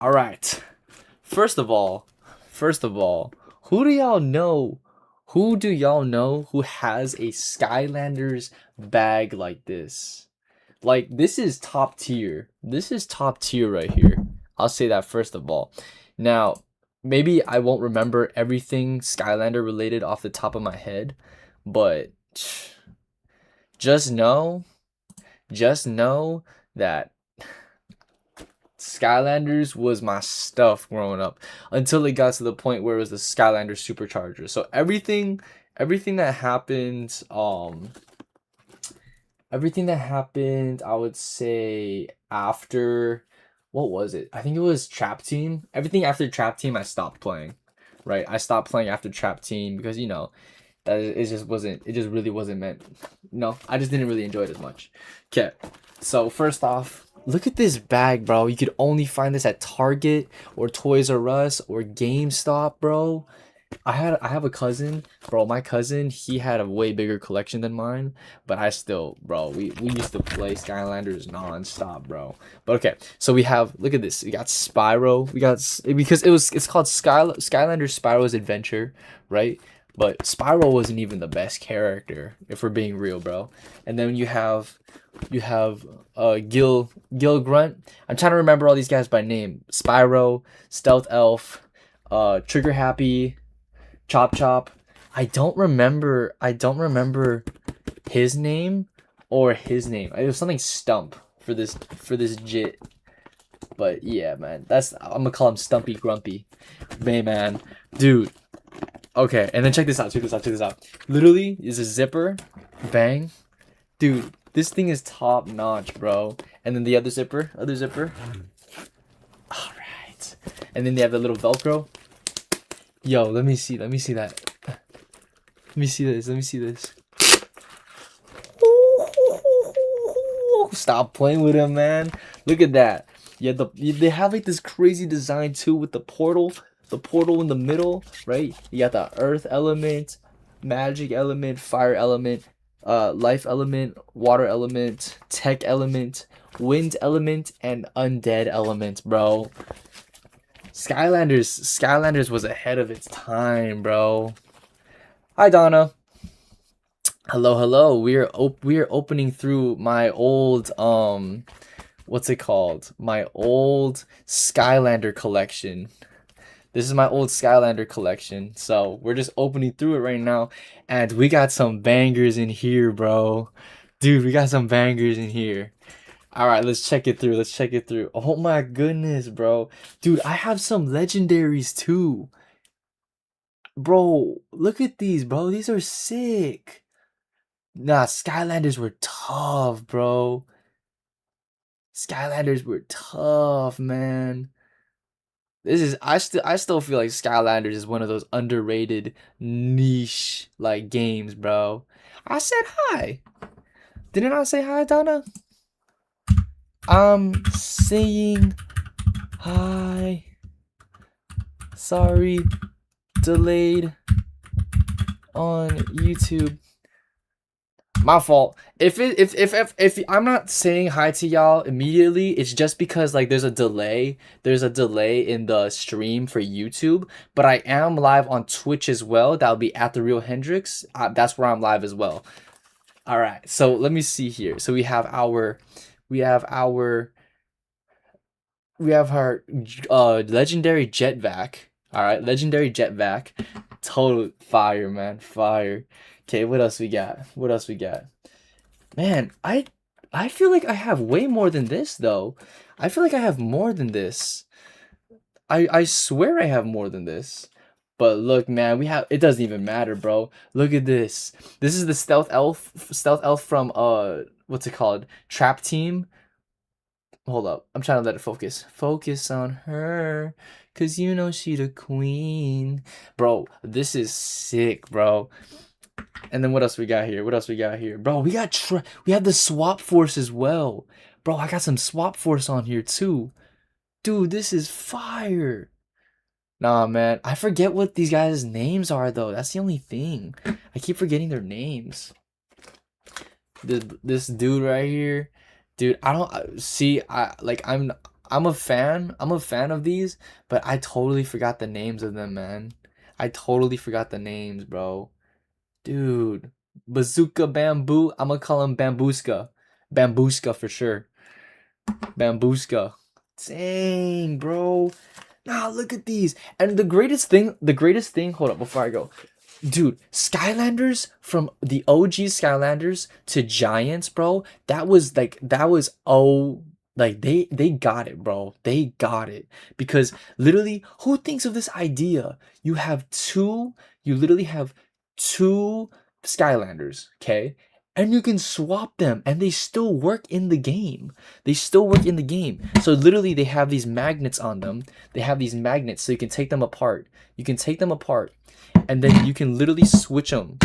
All right. First of all, who do y'all know? Who do y'all know who has a Skylanders bag like this? Like this is top tier. This is top tier right here. I'll say that first of all. Now, maybe I won't remember everything Skylander related off the top of my head, but just know, just know that Skylanders was my stuff growing up until it got to the point where it was the Skylanders supercharger. So everything that happened, everything that happened, I would say after what was it? I think it was Trap Team. Everything after Trap Team I stopped playing. Right? I stopped playing after Trap Team because that it just wasn't it just really wasn't meant. No, I just didn't really enjoy it as much. Okay. So first off, look at this bag, bro. You could only find this at Target or Toys R Us or GameStop, bro. I have a cousin, bro. My cousin, he had a way bigger collection than mine, but I still, bro. We used to play Skylanders nonstop, bro. But okay, so we have look at this. We got Spyro. We got because it's called Skylanders Spyro's Adventure, right? But Spyro wasn't even the best character, if we're being real, bro. And then you have Gil Grunt. I'm trying to remember all these guys by name. Spyro, Stealth Elf, Trigger Happy, Chop Chop. I don't remember his name or his name. It was something Stump for this jit. But yeah, man. I'm gonna call him Stumpy Grumpy. Man, dude. Okay, and then check this out, check this out, check this out. Literally is a zipper. Bang. Dude, this thing is top notch, bro. And then the other zipper. Alright. And then they have the little Velcro. Yo, let me see that. Let me see this. Stop playing with him, man. Look at that. Yeah, they have like this crazy design too with the portal in the middle, right? You got the earth element, magic element, fire element, life element, water element, tech element, wind element, and undead element, bro. Skylanders was ahead of its time, bro. Hi, Donna. Hello, hello. We are opening through my old what's it called? My old Skylander collection. This is my old Skylander collection. So we're just opening through it right now. And we got some bangers in here, bro. Dude, we got some bangers in here. Alright, let's check it through. Let's check it through. Oh my goodness, bro. Dude, I have some legendaries too. Bro, look at these, bro. These are sick. Nah, Skylanders were tough, bro. Skylanders were tough, man. I still feel like Skylanders is one of those underrated niche like games, bro. I said hi. Didn't I say hi, Donna? I'm saying hi. Sorry, delayed on YouTube. My fault. If I'm not saying hi to y'all immediately, it's just because like there's a delay. There's a delay in the stream for YouTube, but I am live on Twitch as well. That'll be at the Real Hendrix. That's where I'm live as well. All right. So let me see here. So we have our legendary jet vac. All right, legendary jet vac. Total fire, man. Fire. Okay, what else we got? What else we got? Man, I feel like I have way more than this though. I feel like I have more than this. I swear I have more than this. But look, man, we have it doesn't even matter, bro. Look at this. This is the stealth elf from what's it called? Trap Team. Hold up. I'm trying to let it focus. Focus on her. Cause you know she the queen. Bro, this is sick, bro. And then what else we got here? What else we got here? Bro, we have the swap force as well. Bro, I got some swap force on here too. Dude, this is fire. Nah, man. I forget what these guys' names are though. That's the only thing. I keep forgetting their names. This dude right here. Dude, I don't see I I'm a fan of these, but I totally forgot the names of them, man. I totally forgot the names, bro. Dude, Bazooka Bamboo. I'm gonna call him Bambuska. Bambuska for sure. Bambuska. Dang, bro. Nah, look at these. And the greatest thing, hold up before I go. Dude, Skylanders from the OG Skylanders to Giants, bro. They got it, bro. They got it. Because literally, who thinks of this idea? You literally have two Skylanders, okay? And you can swap them and they still work in the game. They still work in the game. So literally they have these magnets on them. They have these magnets so you can take them apart. You can take them apart and then you can literally switch them.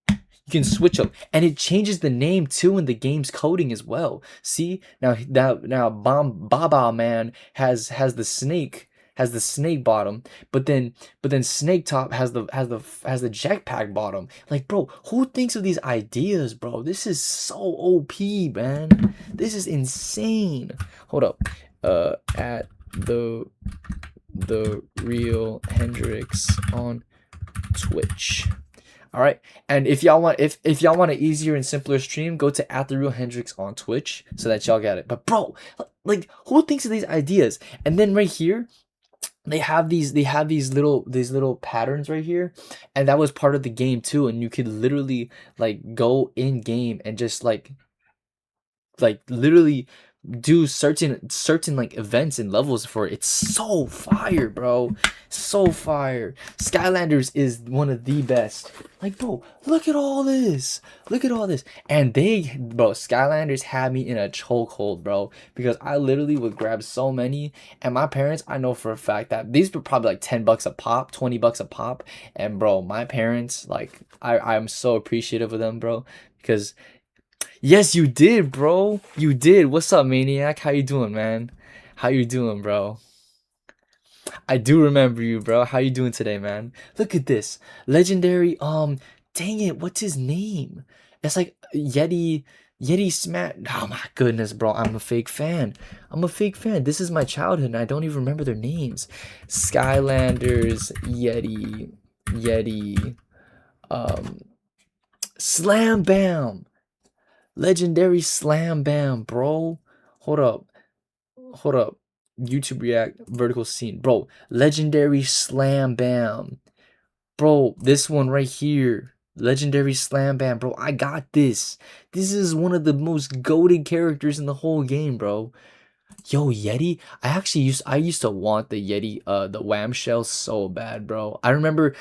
You can switch them, and it changes the name too in the game's coding as well. See now, Baba Man has the snake bottom, but then Snake Top has the jetpack bottom. Like, bro, who thinks of these ideas, bro? This is so OP, man. This is insane. Hold up, at the real Hendrix on Twitch. All right, and if y'all want an easier and simpler stream, go to at the real Hendrix on Twitch so that y'all get it. But bro, like, who thinks of these ideas? And then right here, they have these little patterns right here, and that was part of the game too. And you could literally like go in game and just like literally do certain like events and levels for it. It's so fire, bro. So fire. Skylanders is one of the best. Like, bro, look at all this. Look at all this. And Skylanders had me in a chokehold, bro, because I literally would grab so many. And my parents, I know for a fact that these were probably like $10 a pop, $20 a pop. And bro, my parents, like, I'm so appreciative of them, bro, because yes, you did, bro. You did. What's up, Maniac? How you doing, man? How you doing, bro? I do remember you, bro. How you doing today, man? Look at this. Legendary, dang it, what's his name? It's like Yeti Smash. Oh my goodness, bro. I'm a fake fan. I'm a fake fan. This is my childhood and I don't even remember their names. Skylanders, Yeti, um, Slam Bam. Legendary Slam Bam, bro. Hold up. Hold up. YouTube React vertical scene. Bro, Legendary Slam Bam. Bro, this one right here. Legendary Slam Bam, bro. I got this. This is one of the most goated characters in the whole game, bro. Yo, Yeti. I used to want the Yeti, the Wham Shell so bad, bro. I remember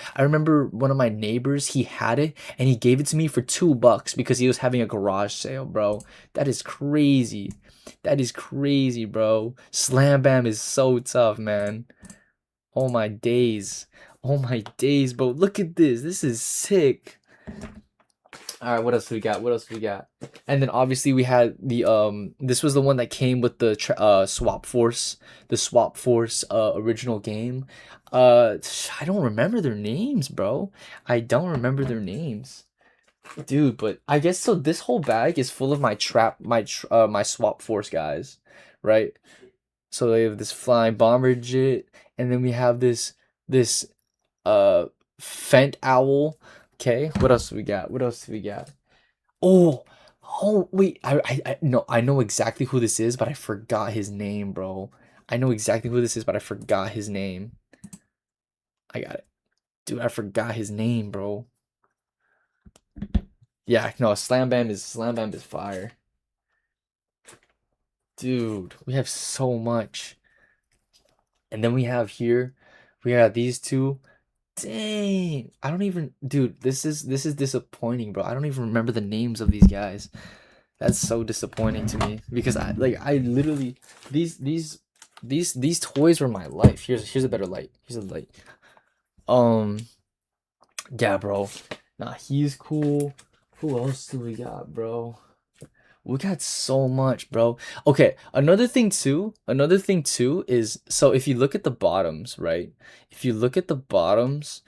one of my neighbors, he had it and he gave it to me for $2 because he was having a garage sale, bro. That is crazy. That is crazy, bro. Slam Bam is so tough, man. Oh my days. Oh my days, bro. Look at this. This is sick. All right, what else we got? What else we got? And then obviously we had the this was the one that came with the Swap Force, the Swap Force original game. I don't remember their names, bro. I don't remember their names. Dude, but I guess so this whole bag is full of my Swap Force guys, right? So they have this flying bomber jet, and then we have this uh Fent Owl. Okay, what else do we got? What else do we got? Oh, oh wait, I no, I know exactly who this is, but I forgot his name, bro. I know exactly who this is, but I forgot his name. I got it. Dude, I forgot his name, bro. Yeah, no, Slam Bam is fire. Dude, we have so much. And then we have these two. Dang, I don't even, dude, this is disappointing, bro. I don't even remember the names of these guys. That's so disappointing to me because I literally these toys were my life. Here's a better light. Here's a light. Um, yeah, bro. Nah, he's cool. Who else do we got, bro? We got so much, bro. Okay, another thing too is, so if you look at the bottoms, right? If you look at the bottoms,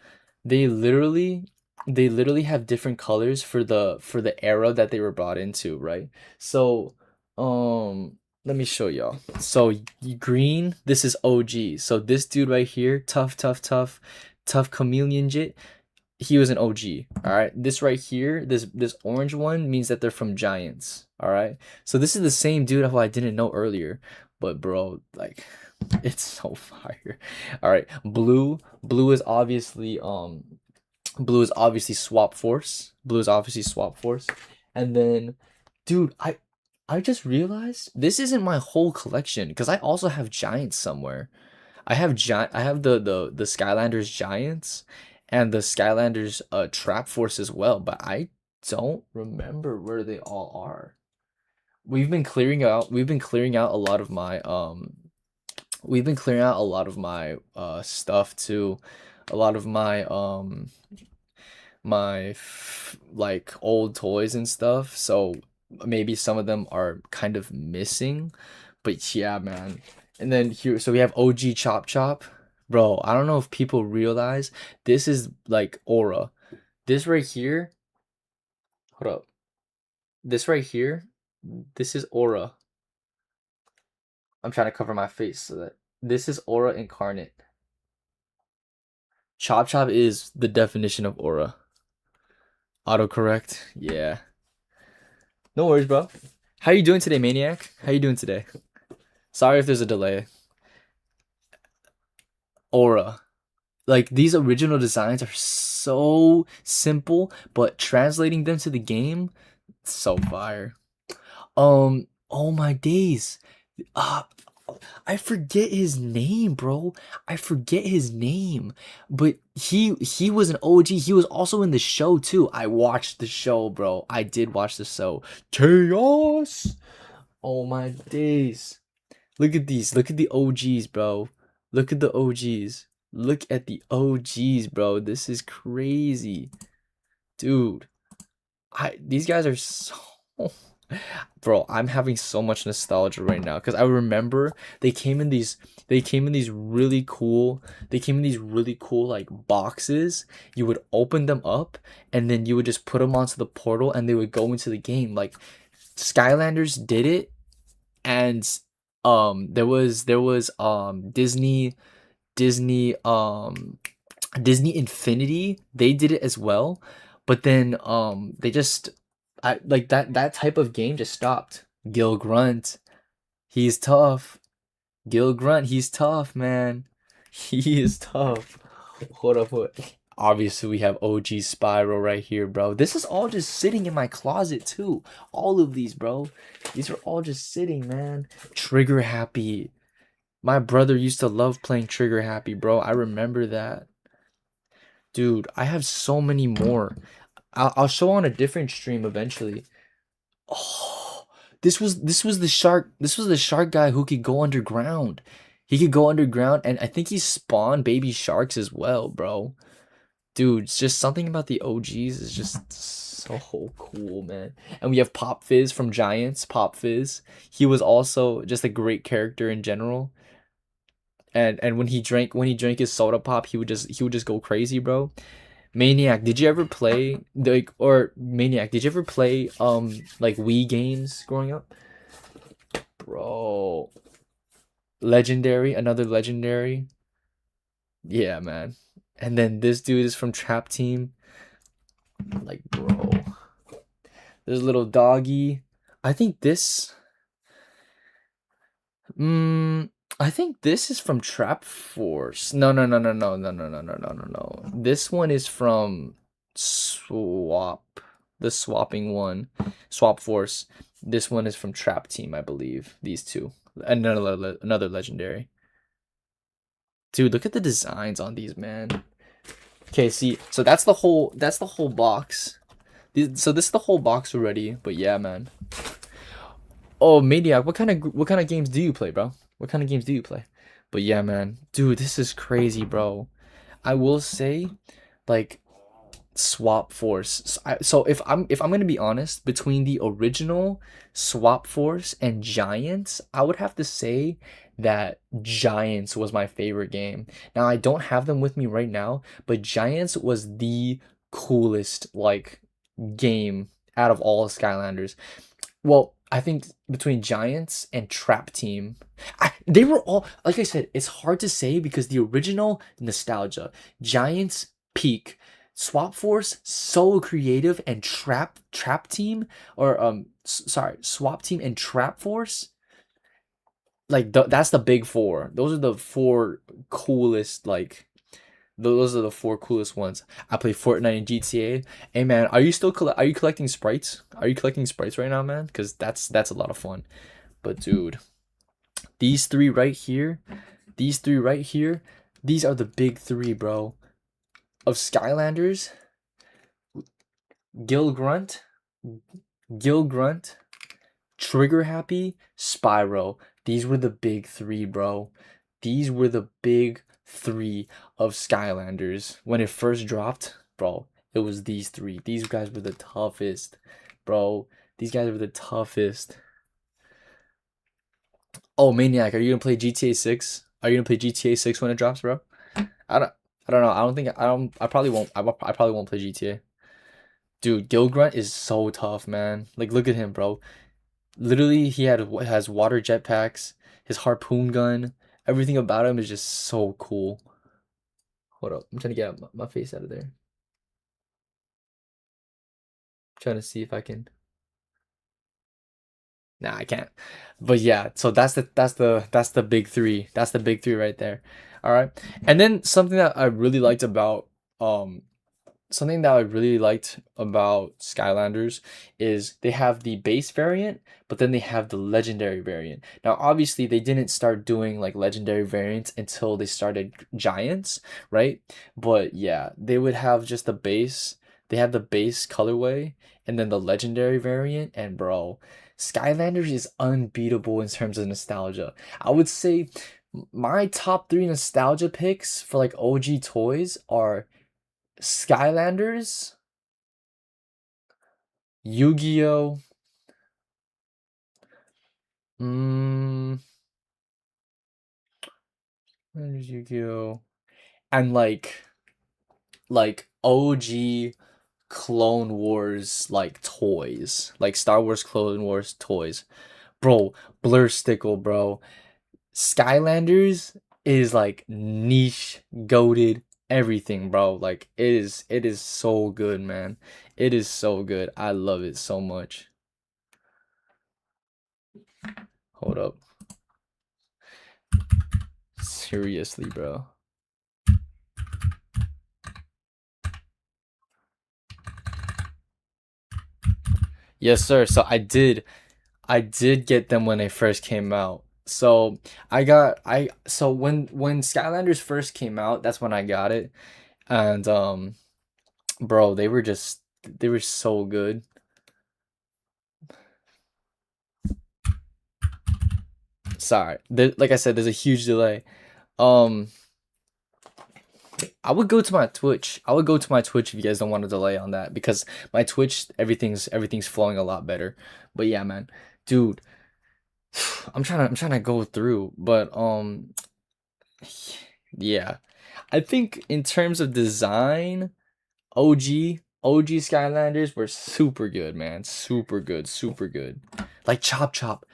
they literally they literally have different colors for the era that they were brought into, right? So, um let me show y'all. So green, this is OG. So this dude right here, tough chameleon jit. He was an OG. All right. This right here, this orange one means that they're from Giants. All right. So this is the same dude who I didn't know earlier, but bro, like, it's so fire. All right. Blue is obviously Swap Force. Blue is obviously Swap Force. And then, dude, I just realized this isn't my whole collection because I also have Giants somewhere. I have the Skylanders Giants and the Skylanders Trap Force as well, but I don't remember where they all are. We've been clearing out a lot of my stuff too. A lot of my like old toys and stuff. So maybe some of them are kind of missing, but yeah, man. And then here, so we have OG Chop Chop. Bro, I don't know if people realize this is like aura. This right here, hold up. This right here, this is aura. I'm trying to cover my face so that this is aura incarnate. Chop Chop is the definition of aura. Autocorrect. Yeah. No worries, bro. How you doing today, Maniac? How you doing today? Sorry if there's a delay. Aura. Like, these original designs are so simple, but translating them to the game, so fire. Oh my days. Uh, I forget his name, bro. I forget his name. But he was an OG. He was also in the show too. I watched the show, bro. I did watch the show. Chaos. Oh my days. Look at these. Look at the OGs, bro. Look at the OGs. Look at the OGs, bro. This is crazy. Dude. These guys are so bro, I'm having so much nostalgia right now because I remember they came in these really cool like boxes. You would open them up and then you would just put them onto the portal and they would go into the game. Like Skylanders did it, and there was Disney Disney Infinity, they did it as well, but then they just I like that type of game just stopped. Gil Grunt, he's tough. Gil Grunt, he's tough, man. He is tough. Hold up, obviously we have OG Spiral right here, bro. This is all just sitting in my closet too. All of these, bro. These are all just sitting, man. Trigger Happy. My brother used to love playing Trigger Happy, bro. I remember that. Dude, I have so many more. I'll show on a different stream eventually. Oh, this was the shark guy who could go underground. He could go underground, and I think he spawned baby sharks as well, bro. Dude, it's just something about the OGs is just so cool, man. And we have Pop Fizz from Giants. Pop Fizz. He was also just a great character in general. And when he drank his soda pop, he would just go crazy, bro. Maniac, did you ever play like Maniac, did you ever play like Wii games growing up? Bro. Legendary, another legendary. Yeah, man. And then this dude is from Trap Team. Like, bro. There's a little doggy. I think this I think this is from Trap Force. No. This one is from Swap. The swapping one. Swap Force. This one is from Trap Team, I believe. These two. Another legendary. Dude, look at the designs on these, man. Okay, see, so that's the whole box. So this is the whole box already, but yeah, man. Oh, Maniac, what kind of games do you play, bro? What kind of games do you play? But yeah, man. Dude, this is crazy, bro. I will say, like, Swap Force. So if I'm gonna be honest, between the original Swap Force and Giants, I would have to say that Giants was my favorite game. Now I don't have them with me right now, but Giants was the coolest like game out of all Skylanders. Well, I think between Giants and Trap Team, they were all, like I said, it's hard to say because the original nostalgia, Giants peak, Swap Force so creative, and Trap Team or sorry, Swap Team and Trap Force, like that's the big four. Those are the four coolest, like those are the four coolest ones. I play Fortnite and GTA. Hey man, are you still are you collecting sprites? Are you collecting sprites right now, man? Because that's a lot of fun. But dude, these three right here, these three right here, these are the big three, bro. Of Skylanders, Gil Grunt, Gil Grunt, Trigger Happy, Spyro. These were the big three, bro. These were the big three of Skylanders. When it first dropped, bro, it was these three. These guys were the toughest, bro. These guys were the toughest. Oh, Maniac, are you gonna play GTA 6? Are you gonna play GTA 6 when it drops, bro? I don't I don't know. I don't think I probably won't I probably won't play GTA. Dude, Gil Grunt is so tough, man. Like look at him, bro. Literally, he has water jetpacks, his harpoon gun, everything about him is just so cool. Hold up, I'm trying to get my face out of there. Trying to see if I can. Nah, I can't. But yeah, so that's the big three. That's the big three right there. All right, and then um something that I really liked about Skylanders is they have the base variant, but then they have the legendary variant. Now, obviously, they didn't start doing like legendary variants until they started Giants, right? But yeah, they would have just the base. They have the base colorway and then the legendary variant. And bro, Skylanders is unbeatable in terms of nostalgia. I would say my top three nostalgia picks for like OG toys are Skylanders, Yu-Gi-Oh, mm, there's Yu-Gi-Oh, and like OG Clone Wars like toys, like Star Wars Clone Wars toys, bro. Blur Stickle, bro. Skylanders is like niche, goated everything, bro. Like it is so good, man. It is so good. I love it so much. Hold up. Seriously, bro. Yes, sir. So I did get them when they first came out. So so when Skylanders first came out, that's when I got it. And bro, they were so good. Sorry. Like I said, there's a huge delay. Um I would go to my Twitch. I would go to my Twitch if you guys don't want to delay on that because my Twitch everything's flowing a lot better. But yeah, man. Dude, I'm trying to go through, but yeah. I think in terms of design, OG Skylanders were super good, man. Super good, super good. Like Chop Chop.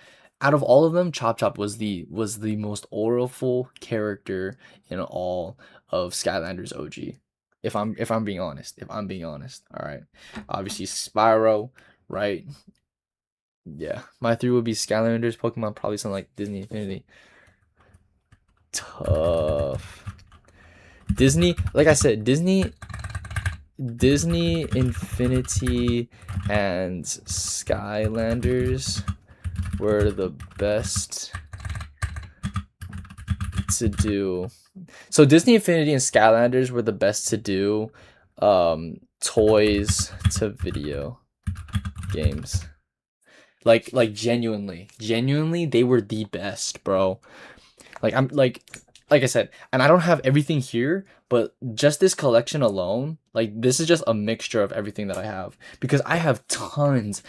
Out of all of them, Chop Chop was the most oralful character in all of Skylanders OG. If I'm being honest. If I'm being honest. All right. Obviously Spyro, right? Yeah. My three would be Skylanders, Pokemon, probably something like Disney Infinity. Tough. Disney, like I said, Disney Infinity and Skylanders were the best to do. So Disney Infinity and Skylanders were the best to do toys to video games. Like genuinely they were the best, bro. Like I'm like I said, and I don't have everything here, but just this collection alone, like this is just a mixture of everything that I have because I have tons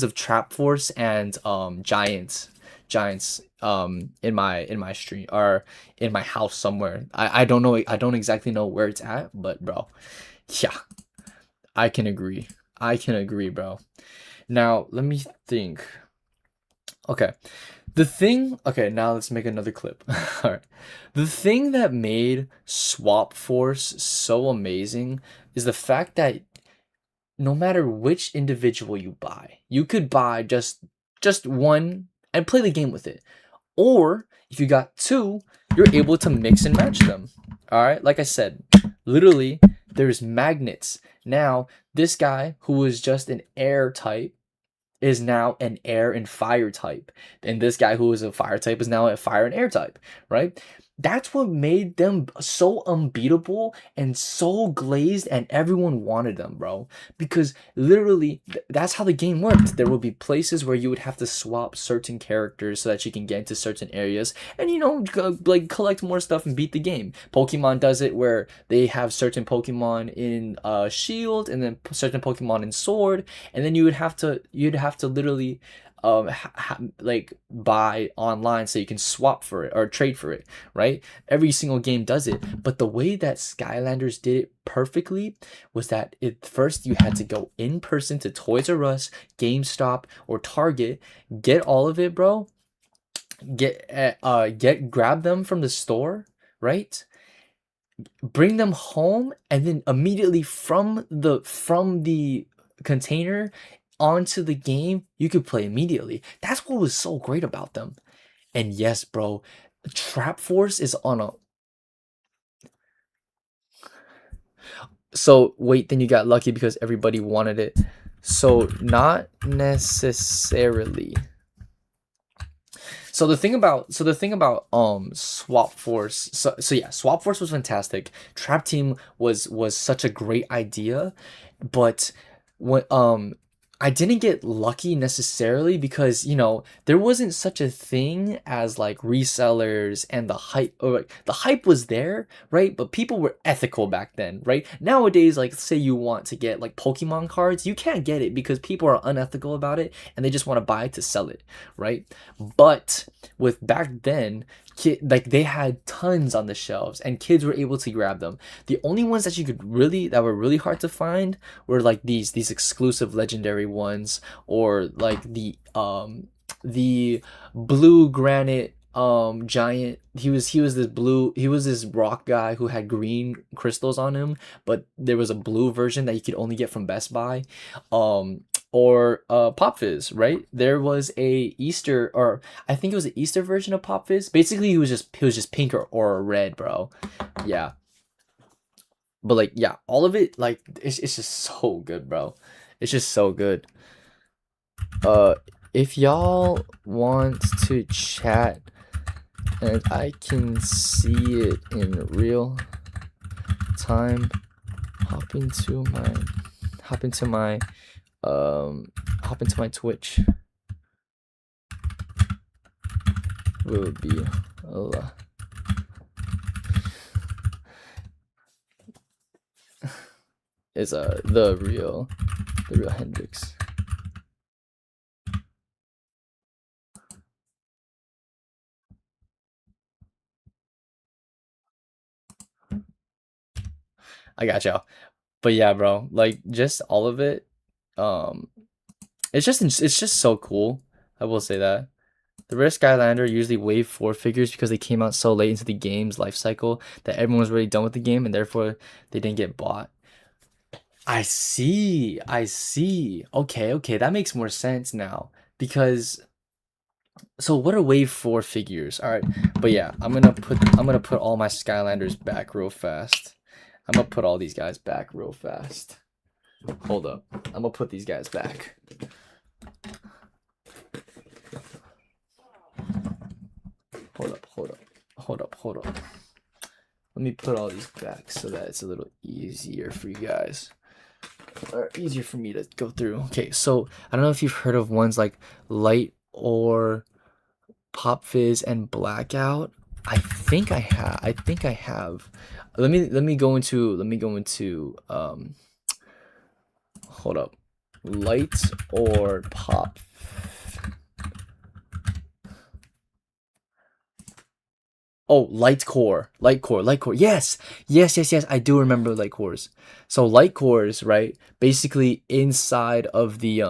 of Trap Force and Giants in my stream or in my house somewhere. I don't know, I don't exactly know where it's at, but bro, yeah, I can agree. I can agree, bro. Now, let me think. Okay. Okay, now let's make another clip. All right. The thing that made Swap Force so amazing is the fact that no matter which individual you buy, you could buy just one and play the game with it. Or if you got two, you're able to mix and match them. All right, like I said, literally there's magnets. Now, this guy who was just an air type is now an air and fire type. And this guy who is a fire type is now a fire and air type, right? That's what made them so unbeatable and so glazed, and everyone wanted them, bro. Because literally, that's how the game worked. There would be places where you would have to swap certain characters so that you can get into certain areas and, like collect more stuff and beat the game. Pokemon does it where they have certain Pokemon in Shield and then certain Pokemon in Sword, and then you'd have to literally like buy online so you can swap for it or trade for it, right? Every single game does it, but the way that Skylanders did it perfectly was that at first you had to go in person to Toys R Us, GameStop, or Target, get all of it, bro. Grab them from the store, right? Bring them home, and then immediately from the container onto the game, you could play immediately. That's what was so great about them. And yes, bro, Trap Force is on a. So wait, then you got lucky because everybody wanted it. So not necessarily. So the thing about Swap Force, so yeah, Swap Force was fantastic. Trap Team was such a great idea, but when I didn't get lucky necessarily because, there wasn't such a thing as like resellers and the hype, or like, the hype was there, right? But people were ethical back then, right? Nowadays, like say you want to get like Pokemon cards, you can't get it because people are unethical about it and they just want to buy it to sell it, right? But with back then, like they had tons on the shelves and kids were able to grab them. The only ones that were really hard to find were like these exclusive legendary ones, or like the blue granite giant. He was this rock guy who had green crystals on him, but there was a blue version that you could only get from Best Buy. Or Pop Fizz, right? There was a Easter, or I think it was an Easter version of Pop Fizz. Basically, he was just pink or red, bro. Yeah. But like, yeah, all of it, like, it's just so good, bro. It's just so good. If y'all want to chat and I can see it in real time, hop into my Twitch. Will be a lot. Is the real Hendrix. I got y'all. But yeah, bro, like just all of it, it's just so cool. I will say that. The rare Skylander usually wave 4 figures because they came out so late into the game's life cycle that everyone was already done with the game and therefore they didn't get bought. I see. Okay, that makes more sense now. Because so what are wave 4 figures? All right. But yeah, I'm going to put all my Skylanders back real fast. I'm going to put all these guys back real fast. Hold up. I'm going to put these guys back. Hold up. Let me put all these back so that it's a little easier for you guys. Or easier for me to go through. Okay, so I don't know if you've heard of ones like Light or Pop Fizz and Blackout. I think I have. Let me go into hold up. Light or Pop. Oh, Light Core. Yes. I do remember Light Cores. So Light Cores, right? Basically inside of the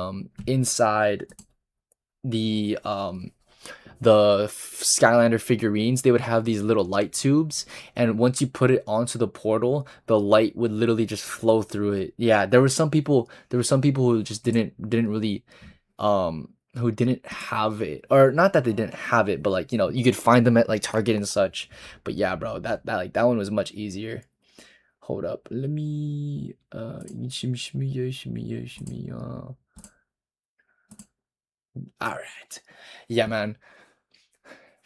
the Skylander figurines, they would have these little light tubes, and once you put it onto the portal, the light would literally just flow through it. Yeah, there were some people who just didn't really who didn't have it, or not that they didn't have it, but like, you know, you could find them at like Target and such. But yeah, bro, that one was much easier. Hold up, let me all right. Yeah, man.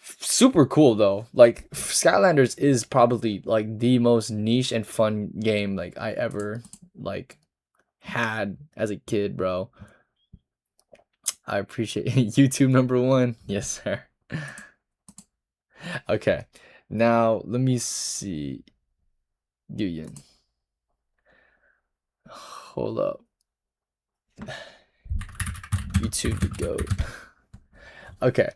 Super cool though. Like Skylanders is probably like the most niche and fun game like I ever like had as a kid, bro. I appreciate YouTube number one. Yes, sir. Okay. Now let me see. Yuyin. Hold up. YouTube the goat. Okay.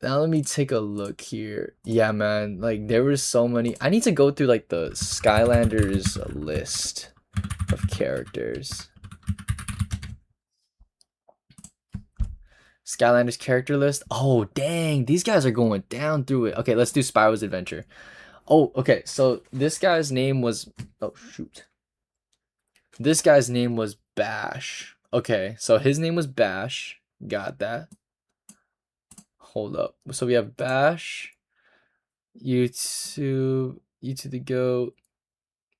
Now let me take a look here. Yeah, man. Like there were so many. I need to go through like the Skylanders list of characters. Skylanders character list. Oh, dang. These guys are going down through it. Okay, let's do Spyro's Adventure. Oh, okay. So this guy's name was... Oh, shoot. This guy's name was Bash. Okay, so his name was Bash. Got that. Hold up. So we have Bash. YouTube the GOAT.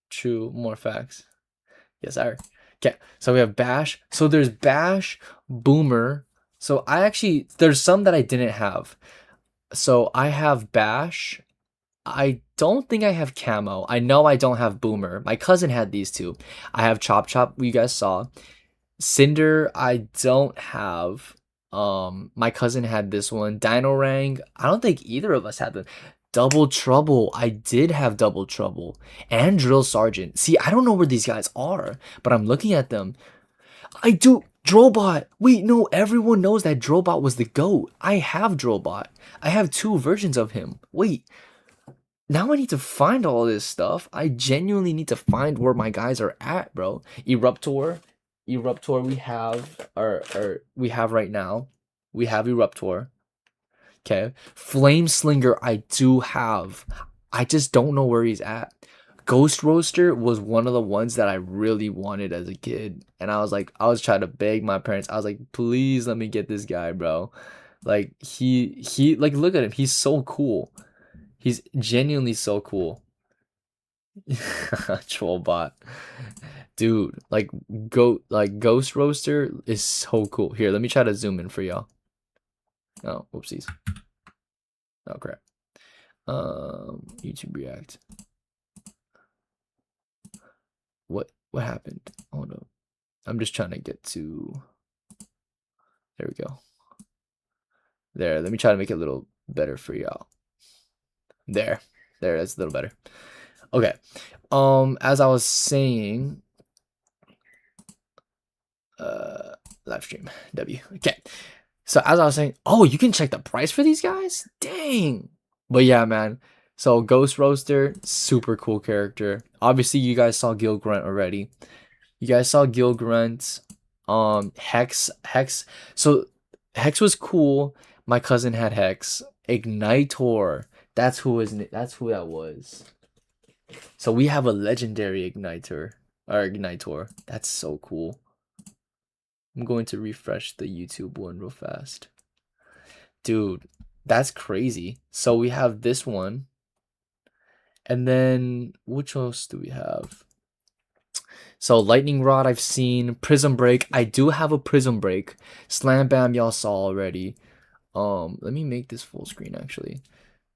True. More facts. Yes, sir. Okay, so we have Bash. So there's Bash, Boomer. So there's some that I didn't have. So I have Bash. I don't think I have Camo. I know I don't have Boomer. My cousin had these two. I have Chop Chop, you guys saw. Cinder, I don't have. My cousin had this one. Dino Rang, I don't think either of us had them. Double Trouble, I did have Double Trouble. And Drill Sergeant. See, I don't know where these guys are, but I'm looking at them. I do. Drillbot. Wait, no, everyone knows that Drillbot was the GOAT. I have Drillbot. I have two versions of him. Wait, now I need to find all this stuff. I genuinely need to find where my guys are at, bro. Eruptor we have, or we have right now. We have Eruptor. Okay. Flame Slinger I do have. I just don't know where he's at. Ghost Roaster was one of the ones that I really wanted as a kid. And I was trying to beg my parents. I was like, please let me get this guy, bro. Like he like look at him. He's so cool. He's genuinely so cool. Trollbot. Dude, like Ghost Roaster is so cool. Here, let me try to zoom in for y'all. Oh, whoopsies. Oh crap. YouTube React. What happened? Hold up. I'm just trying to get to... There we go. There, let me try to make it a little better for y'all. There, that's a little better. Okay. As I was saying, live stream W. Okay. So as I was saying, oh, you can check the price for these guys? Dang. But yeah, man. So Ghost Roaster, super cool character. Obviously, you guys saw Gil Grunt already. You guys saw Gil Grunt. Hex. So Hex was cool. My cousin had Hex. Ignitor. That's who that was. So we have a legendary Ignitor. That's so cool. I'm going to refresh the YouTube one real fast. Dude, that's crazy. So we have this one. And then, which else do we have? So Lightning Rod I've seen. Prism Break. I do have a Prism Break. Slam Bam y'all saw already. Let me make this full screen actually.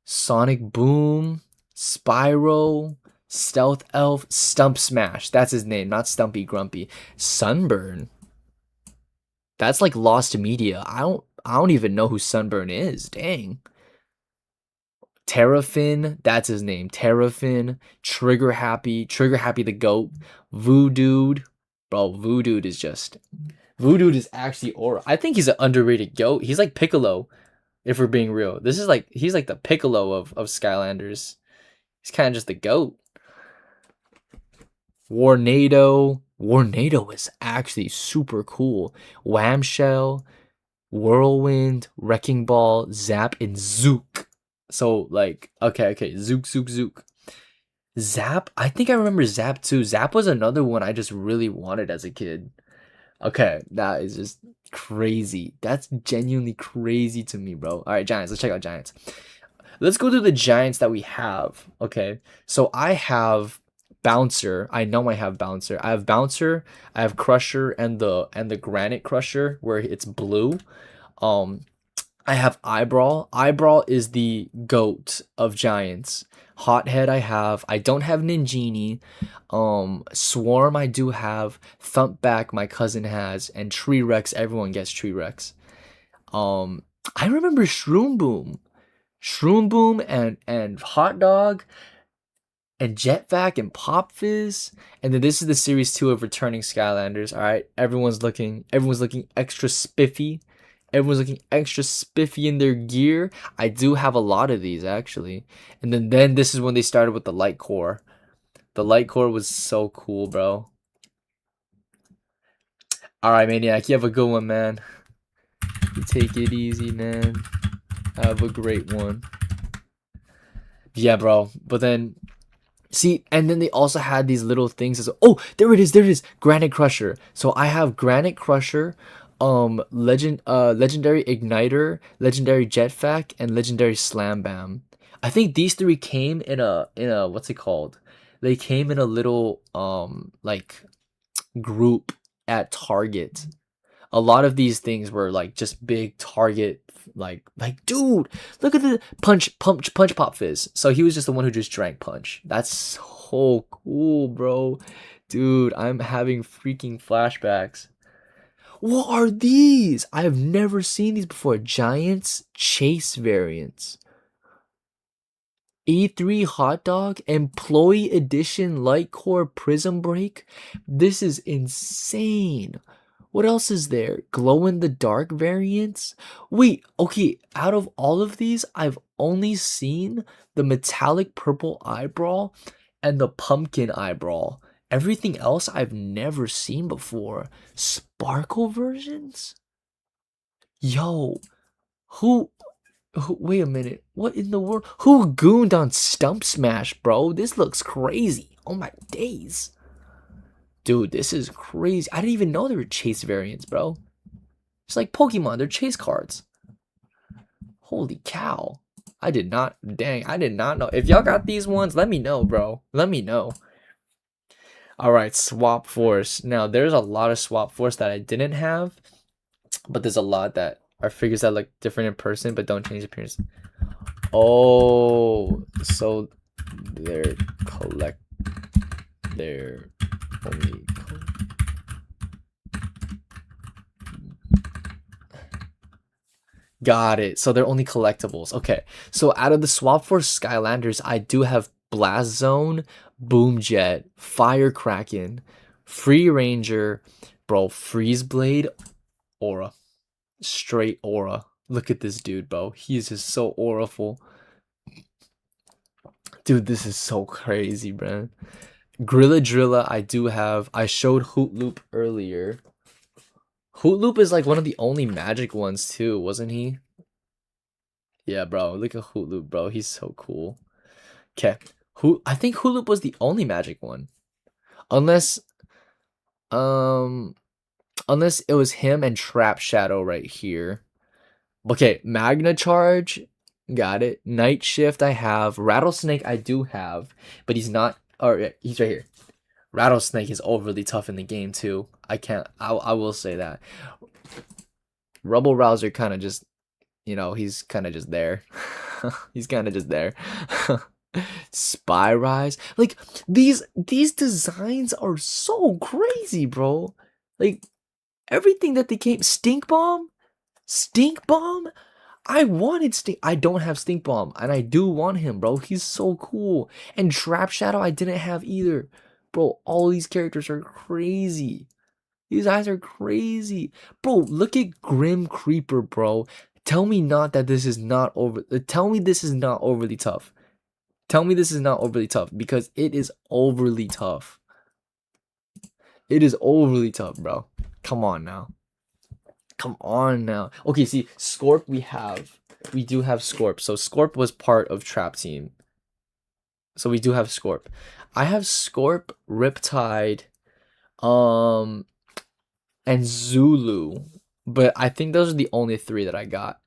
Sonic Boom. Spyro. Stealth Elf. Stump Smash. That's his name, not Stumpy Grumpy. Sunburn. That's like lost media. I don't even know who Sunburn is. Dang. Terrafin, that's his name. Terrafin, Trigger Happy the GOAT, Voodoo. Bro, Voodoo is actually aura. I think he's an underrated GOAT. He's like Piccolo, if we're being real. He's like the Piccolo of Skylanders. He's kind of just the GOAT. Warnado is actually super cool. Whamshell, Whirlwind, Wrecking Ball, Zap, and Zook. So like, okay, Zook, Zook, Zook. Zap, I think I remember Zap too. Zap was another one I just really wanted as a kid. Okay, that is just crazy. That's genuinely crazy to me, bro. All right, Giants. Let's check out Giants. Let's go through the Giants that we have. Okay, so I have Bouncer. I know I have Bouncer. I have Bouncer. I have Crusher and the Granite Crusher where it's blue. Um, I have Eyebrow. Eyebrow is the goat of Giants. Hothead I have. I don't have Ninjini. Swarm I do have. Thumpback my cousin has, and Tree Rex everyone gets Tree Rex. Um, I remember Shroom Boom. Shroom Boom and Hot Dog and Jetvac and Pop Fizz. And then this is the series 2 of returning Skylanders. All right, everyone's looking extra spiffy. Everyone's looking extra spiffy in their gear. I do have a lot of these actually. And then this is when they started with the light core. The light core was so cool, bro. All right, Maniac, you have a good one, man. You take it easy, man. Have a great one. Yeah, bro. But then, see, and then they also had these little things. Oh, there it is. Granite Crusher. So I have Granite Crusher, legendary Igniter, legendary Jetpack, and legendary Slam Bam. I think these three came in a what's it called? They came in a little like group at Target. A lot of these things were like just big Target, like dude, look at the punch Pop Fizz. So he was just the one who just drank punch. That's so cool, bro. Dude, I'm having freaking flashbacks. What are these? I have never seen these before. Giants Chase variants. A3 Hot Dog, Employee Edition Light Core Prism Break. This is insane. What else is there? Glow in the dark variants? Wait, okay, out of all of these, I've only seen the metallic purple eyebrow and the pumpkin eyebrow. Everything else I've never seen before. Sparkle versions? Yo, who wait a minute. What in the world? Who gooned on Stump Smash, bro? This looks crazy. Oh my days. Dude, this is crazy. I didn't even know there were chase variants, bro. It's like Pokemon. They're chase cards. Holy cow. I did not know. If y'all got these ones, let me know, bro. Let me know. Alright, Swap Force. Now, there's a lot of Swap Force that I didn't have. But there's a lot that are figures that look different in person but don't change appearance. Oh, so they're only got it. So they're only collectibles. Okay. So out of the Swap Force Skylanders, I do have Blast Zone, Boom Jet, Fire Kraken, Free Ranger, bro, Freeze Blade, Aura. Straight Aura. Look at this dude, bro. He is just so auraful. Dude, this is so crazy, man. Grilla Drilla, I do have. I showed Hoot Loop earlier. Hoot Loop is like one of the only magic ones too, wasn't he? Yeah, bro. Look at Hoot Loop, bro. He's so cool. Okay. I think Hoot Loop was the only magic one. Unless it was him and Trap Shadow right here. Okay, Magna Charge. Got it. Night Shift I have. Rattlesnake I do have, but he's not. Or he's right here. Rattlesnake is overly tough in the game too. I will say that. Rubble Rouser kind of just, he's kind of just there. He's kind of just there. Spy Rise. Like these designs are so crazy, bro. Like everything that they came. Stink Bomb. I wanted Stink. I don't have Stink Bomb, and I do want him, bro. He's so cool. And Trap Shadow, I didn't have either, bro. All these characters are crazy. These guys are crazy, bro. Look at Grim Creeper, bro. Tell me not that this is not over. Tell me this is not overly tough. Tell me this is not overly tough, because it is overly tough. It is overly tough, bro. Come on now. Come on now. Okay, see, Scorp we do have Scorp. So Scorp was part of Trap Team. So we do have Scorp. I have Scorp, Riptide, um, and Zulu. But I think those are the only three that I got.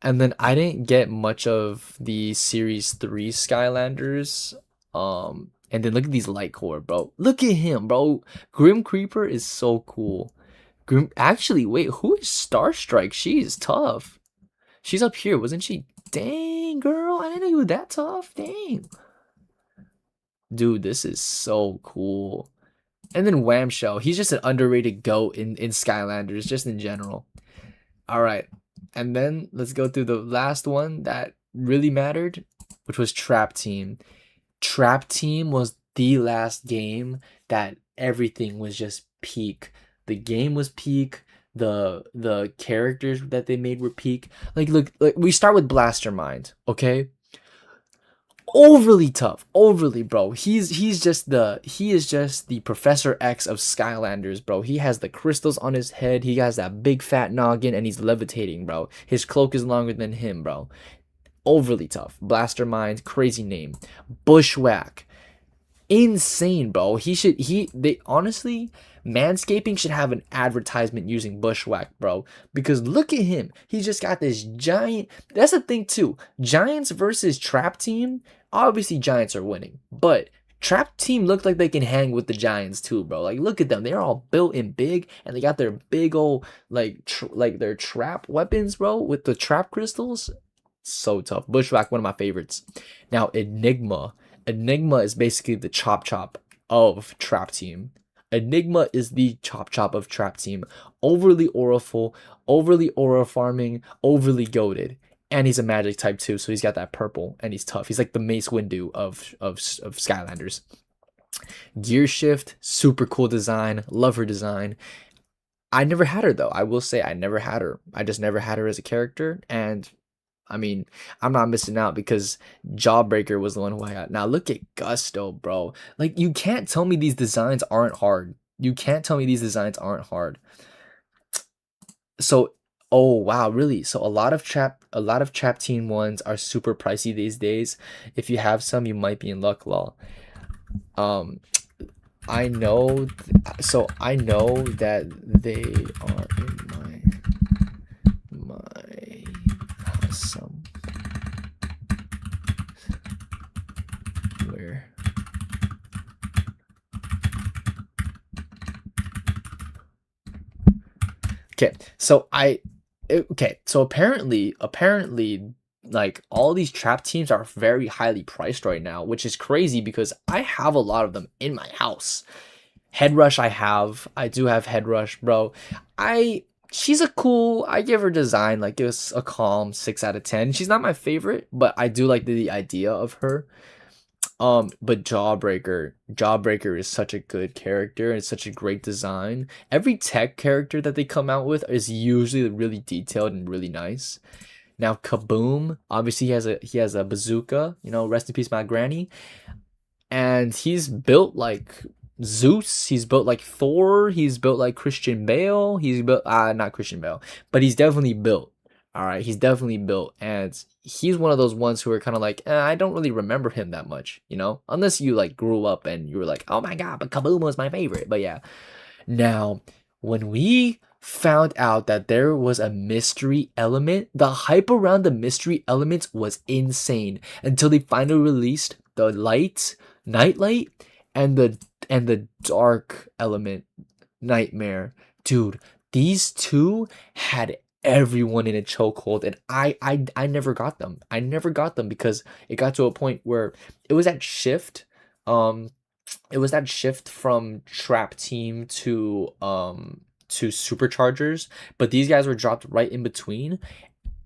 And then I didn't get much of the Series 3 Skylanders. And then look at these Light Core, bro. Look at him, bro. Grim Creeper is so cool. Actually, wait, who is Starstrike? She is tough. She's up here, wasn't she? Dang, girl, I didn't know you were that tough. Dang. Dude, this is so cool. And then Whamshell, he's just an underrated GOAT in Skylanders, just in general. All right, and then let's go through the last one that really mattered, which was Trap Team. Trap Team was the last game that everything was just peak. The game was peak. The characters that they made were peak. Like, look, like we start with Blastermind, okay? Overly tough, overly, bro. He is just the Professor X of Skylanders, bro. He has the crystals on his head. He has that big fat noggin, and he's levitating, bro. His cloak is longer than him, bro. Overly tough. Blastermind, crazy name. Bushwhack, insane, bro. They honestly, Manscaping should have an advertisement using Bushwhack, bro, because look at him. He's just got this giant. That's the thing too. Giants versus Trap Team. Obviously Giants are winning, but Trap Team look like they can hang with the Giants too, bro. Like, look at them. They're all built and big, and they got their big old like their trap weapons, bro, with the trap crystals. So tough. Bushwhack, one of my favorites. Now Enigma. Enigma is basically the Chop Chop of Trap Team. Enigma is the Chop Chop of Trap Team. Overly auraful, overly aura farming, overly goated. And he's a magic type too, so he's got that purple, and he's tough. He's like the Mace Windu of Skylanders. Gear Shift, super cool design. Love her design. I never had her though. I will say I never had her. I just never had her as a character, and I mean, I'm not missing out because Jawbreaker was the one who I got. Now look at Gusto, bro. Like, you can't tell me these designs aren't hard. You can't tell me these designs aren't hard. So, oh wow, really? So a lot of Trap Team ones are super pricey these days. If you have some, you might be in luck, lol. I know that they are in my some where so apparently like all these Trap Teams are very highly priced right now, which is crazy because I have a lot of them in my house. Headrush, I do have Headrush, bro. She's I give her design, like, it was a calm 6 out of 10. She's not my favorite, but I do like the idea of her. But Jawbreaker is such a good character, and it's such a great design. Every tech character that they come out with is usually really detailed and really nice. Now Kaboom, obviously he has a bazooka, you know, rest in peace my granny. And he's built like Zeus, he's built like Thor, he's built like Christian Bale, he's built not Christian Bale, but he's definitely built. All right, he's definitely built, and he's one of those ones who are kind of like, I don't really remember him that much, you know, unless you like grew up and you were like, oh my god, but Kaboom was my favorite. But yeah, now when we found out that there was a mystery element, the hype around the mystery elements was insane until they finally released the nightlight, and the dark element, nightmare. Dude, these two had everyone in a chokehold, and I never got them. I never got them because it got to a point where it was that shift. It was that shift from Trap Team to Superchargers, but these guys were dropped right in between,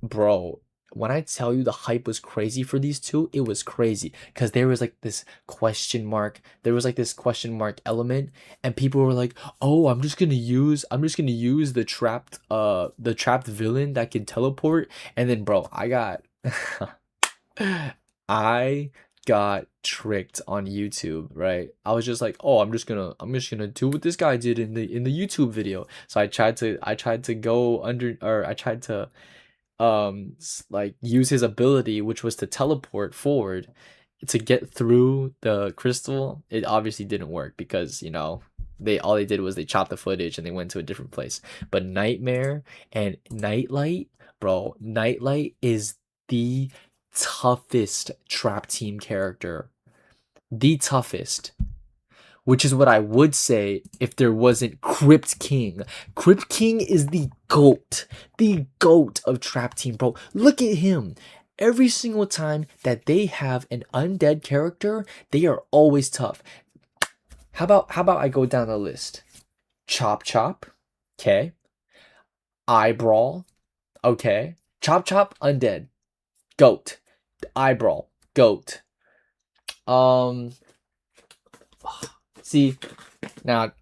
bro. When I tell you the hype was crazy for these two, it was crazy because there was like this question mark. There was like this question mark element, and people were like, "Oh, I'm just gonna use the trapped villain that can teleport." And then, bro, I got tricked on YouTube, right? I was just like, oh, I'm just gonna do what this guy did in the YouTube video. So I tried to go under, or I tried to like use his ability, which was to teleport forward to get through the crystal. It obviously didn't work because, they all they did was they chopped the footage and they went to a different place. But Nightmare and Nightlight, bro, Nightlight is the toughest trap team character. The toughest. Which is what I would say if there wasn't Crypt King. Crypt King is the GOAT. The GOAT of Trap Team, bro. Look at him. Every single time that they have an undead character, they are always tough. How about I go down the list? Chop Chop. Okay. Eyebrawl. Okay. Chop Chop, undead. GOAT. Eyebrawl. GOAT. See, now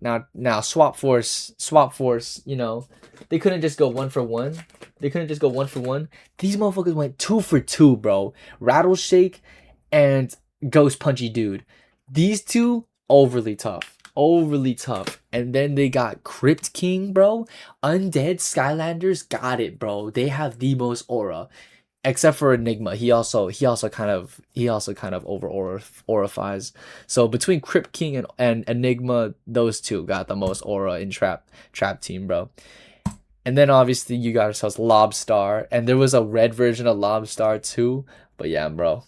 Swap Force, they couldn't just go 1-for-1. These motherfuckers went 2-for-2, bro. Rattleshake and Ghost Punchy Dude. These two, overly tough. And then they got Crypt King, bro. Undead Skylanders got it, bro. They have the most aura. Except for Enigma, he also kind of over aurifies. So between Crypt King and Enigma, those two got the most aura in trap team, bro. And then obviously you got yourselves Lobstar, and there was a red version of Lobstar too. But yeah, bro.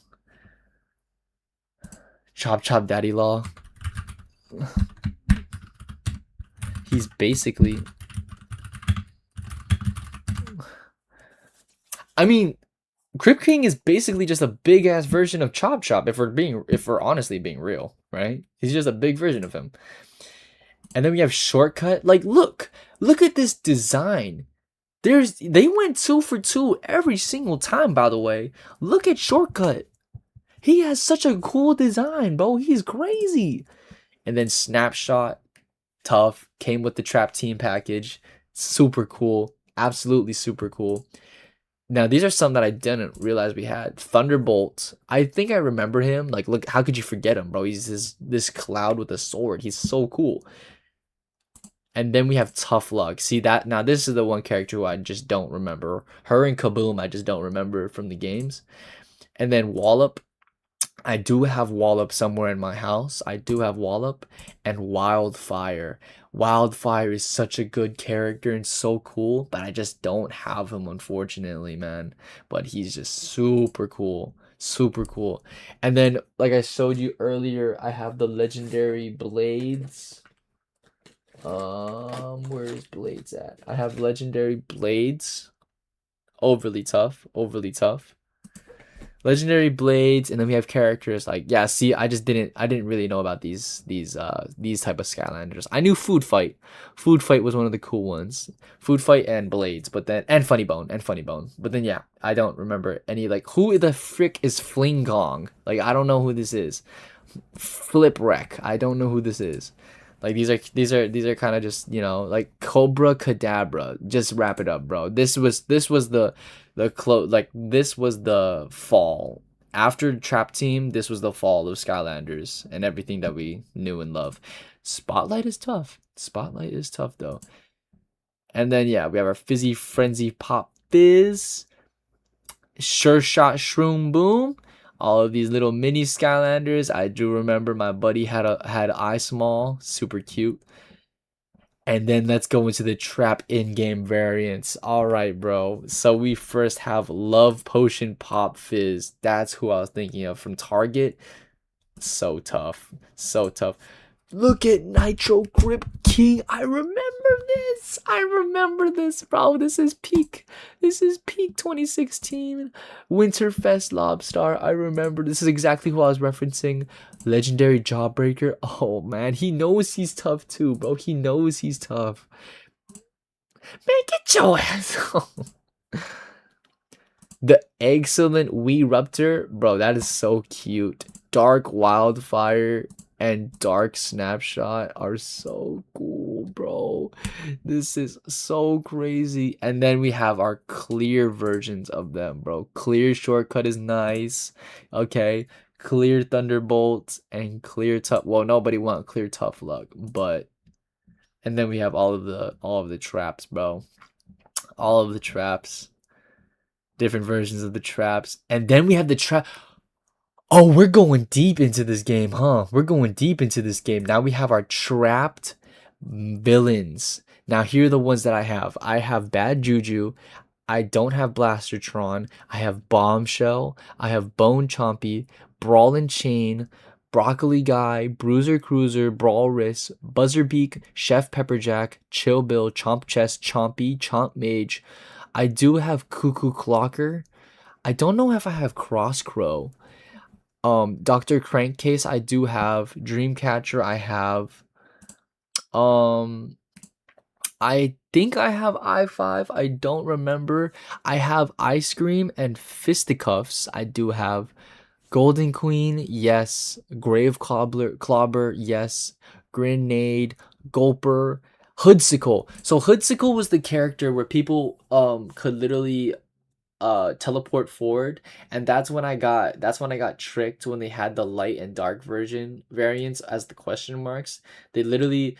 Chop Chop Daddy Law. He's basically, I mean, Crypt King is basically just a big ass version of Chop Chop, if we're honestly being real, right? He's just a big version of him. And then we have Shortcut. Like, look at this design. They went 2-for-2 every single time, by the way. Look at Shortcut. He has such a cool design, bro. He's crazy. And then Snapshot, tough, came with the Trap Team package. Super cool. Absolutely super cool. Now, these are some that I didn't realize we had. Thunderbolt. I think I remember him. Like, look, how could you forget him, bro? He's this cloud with a sword. He's so cool. And then we have Tough Luck. See that? Now, this is the one character who I just don't remember. Her and Kaboom, I just don't remember from the games. And then Wallop. I do have Wallop somewhere in my house. I do have Wallop. And Wildfire. Wildfire is such a good character and so cool, but I just don't have him, unfortunately, man. But he's just super cool. Super cool. And then, like I showed you earlier, I have the legendary Blades. Where's Blades at? I have legendary Blades. Overly tough. Legendary Blades, and then we have characters like, yeah, see, I didn't really know about these type of Skylanders. I knew Food Fight. Food Fight was one of the cool ones. Food Fight and Blades, but then and Funny Bone. But then yeah, I don't remember any, like, who the frick is Fling Gong? Like, I don't know who this is. Flip Wreck. I don't know who this is. Like, these are kind of just, like Cobra Cadabra. Just wrap it up, bro. This was the this was the fall. After Trap Team, this was the fall of Skylanders and everything that we knew and love. Spotlight is tough. Though. And then yeah, we have our Fizzy Frenzy Pop Fizz, Sure Shot Shroom Boom. All of these little mini Skylanders. I do remember my buddy had Eye Small, super cute. And then let's go into the Trap in-game variants. All right, bro. So we first have Love Potion Pop Fizz. That's who I was thinking of from Target. So tough. Look at Nitro Crypt King. I remember this, bro. This is peak 2016 Winterfest Lobstar. I remember. This is exactly who I was referencing. Legendary Jawbreaker. Oh man, he knows he's tough too, bro. He knows he's tough. Man, get your ass home. The excellent Weeruptor, bro. That is so cute. Dark Wildfire and Dark Snapshot are so cool, bro. This is so crazy. And then we have our clear versions of them, bro. Clear Shortcut is nice. Okay. clear Thunderbolt, and clear tough. Well, nobody want clear Tough Luck, but and then we have all of the traps, bro. All of the traps, different versions of the traps, and then we have the trap. Oh, we're going deep into this game, huh? We're going deep into this game. Now we have our trapped villains. Now here are the ones that I have. I have Bad Juju. I don't have Blastertron. I have Bombshell. I have Bone Chompy, Brawl and Chain, Broccoli Guy, Bruiser Cruiser, Brawlris, Buzzerbeak, Chef Pepperjack, Chill Bill, Chomp Chest, Chompy, Chomp Mage. I do have Cuckoo Clocker. I don't know if I have Cross Crow. Dr. Crankcase, I do have Dreamcatcher. I have um I think I have I5. I don't remember. I have Ice Cream and Fisticuffs. I do have Golden Queen, yes. Grave Clobber, yes. Grenade, Gulper, Hoodsicle. So Hoodsicle was the character where people could literally teleport forward, and that's when I got tricked when they had the light and dark version variants as the question marks. They literally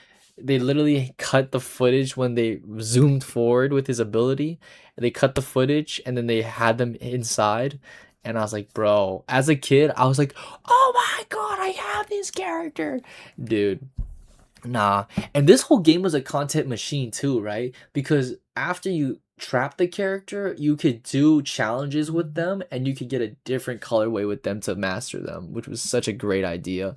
cut the footage when they zoomed forward with his ability. They cut the footage and then they had them inside, and I was like, bro, as a kid I was like, oh my god, I have this character, dude. Nah. And this whole game was a content machine too, right? Because after you trap the character, you could do challenges with them and you could get a different colorway with them to master them, which was such a great idea.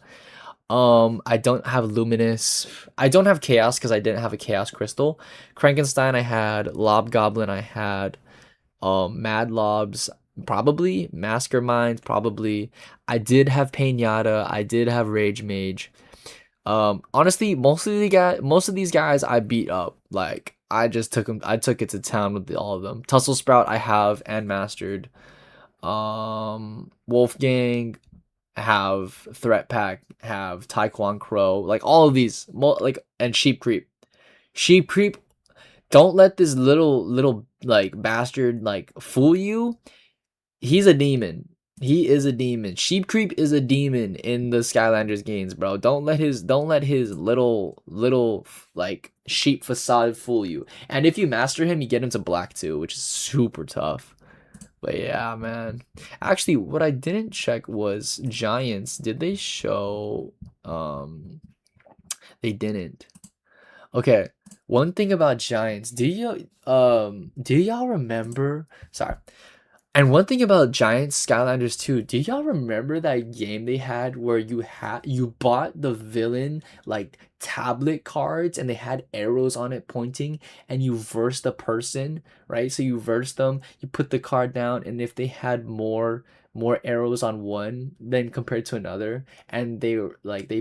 I don't have Luminous. I don't have Chaos because I didn't have a Chaos Crystal. Frankenstein, I had Lob Goblin, I had Mad Lobs, probably Mastermind, probably. I did have Painata, I did have Rage Mage. Honestly, most of these guys I beat up. Like I just took them. I took it to town with all of them. Tussle Sprout I have and mastered. Wolfgang have Threat Pack, have Taekwon Crow, like all of these, like, and Sheep Creep. Sheep Creep. Don't let this little like bastard like fool you. He's a demon. He is a demon. Sheep Creep is a demon in the Skylanders games, bro. Don't let his little like sheep facade fool you. And if you master him, you get him to black too, which is super tough. But yeah, man. Actually, what I didn't check was Giants. Did they show they didn't. Okay. One thing about Giants, do y'all remember, sorry, and one thing about Giants Skylanders too, do y'all remember that game they had where you bought the villain like tablet cards and they had arrows on it pointing, and you versed the person, right? So you versed them, you put the card down, and if they had more arrows on one than compared to another, and they were like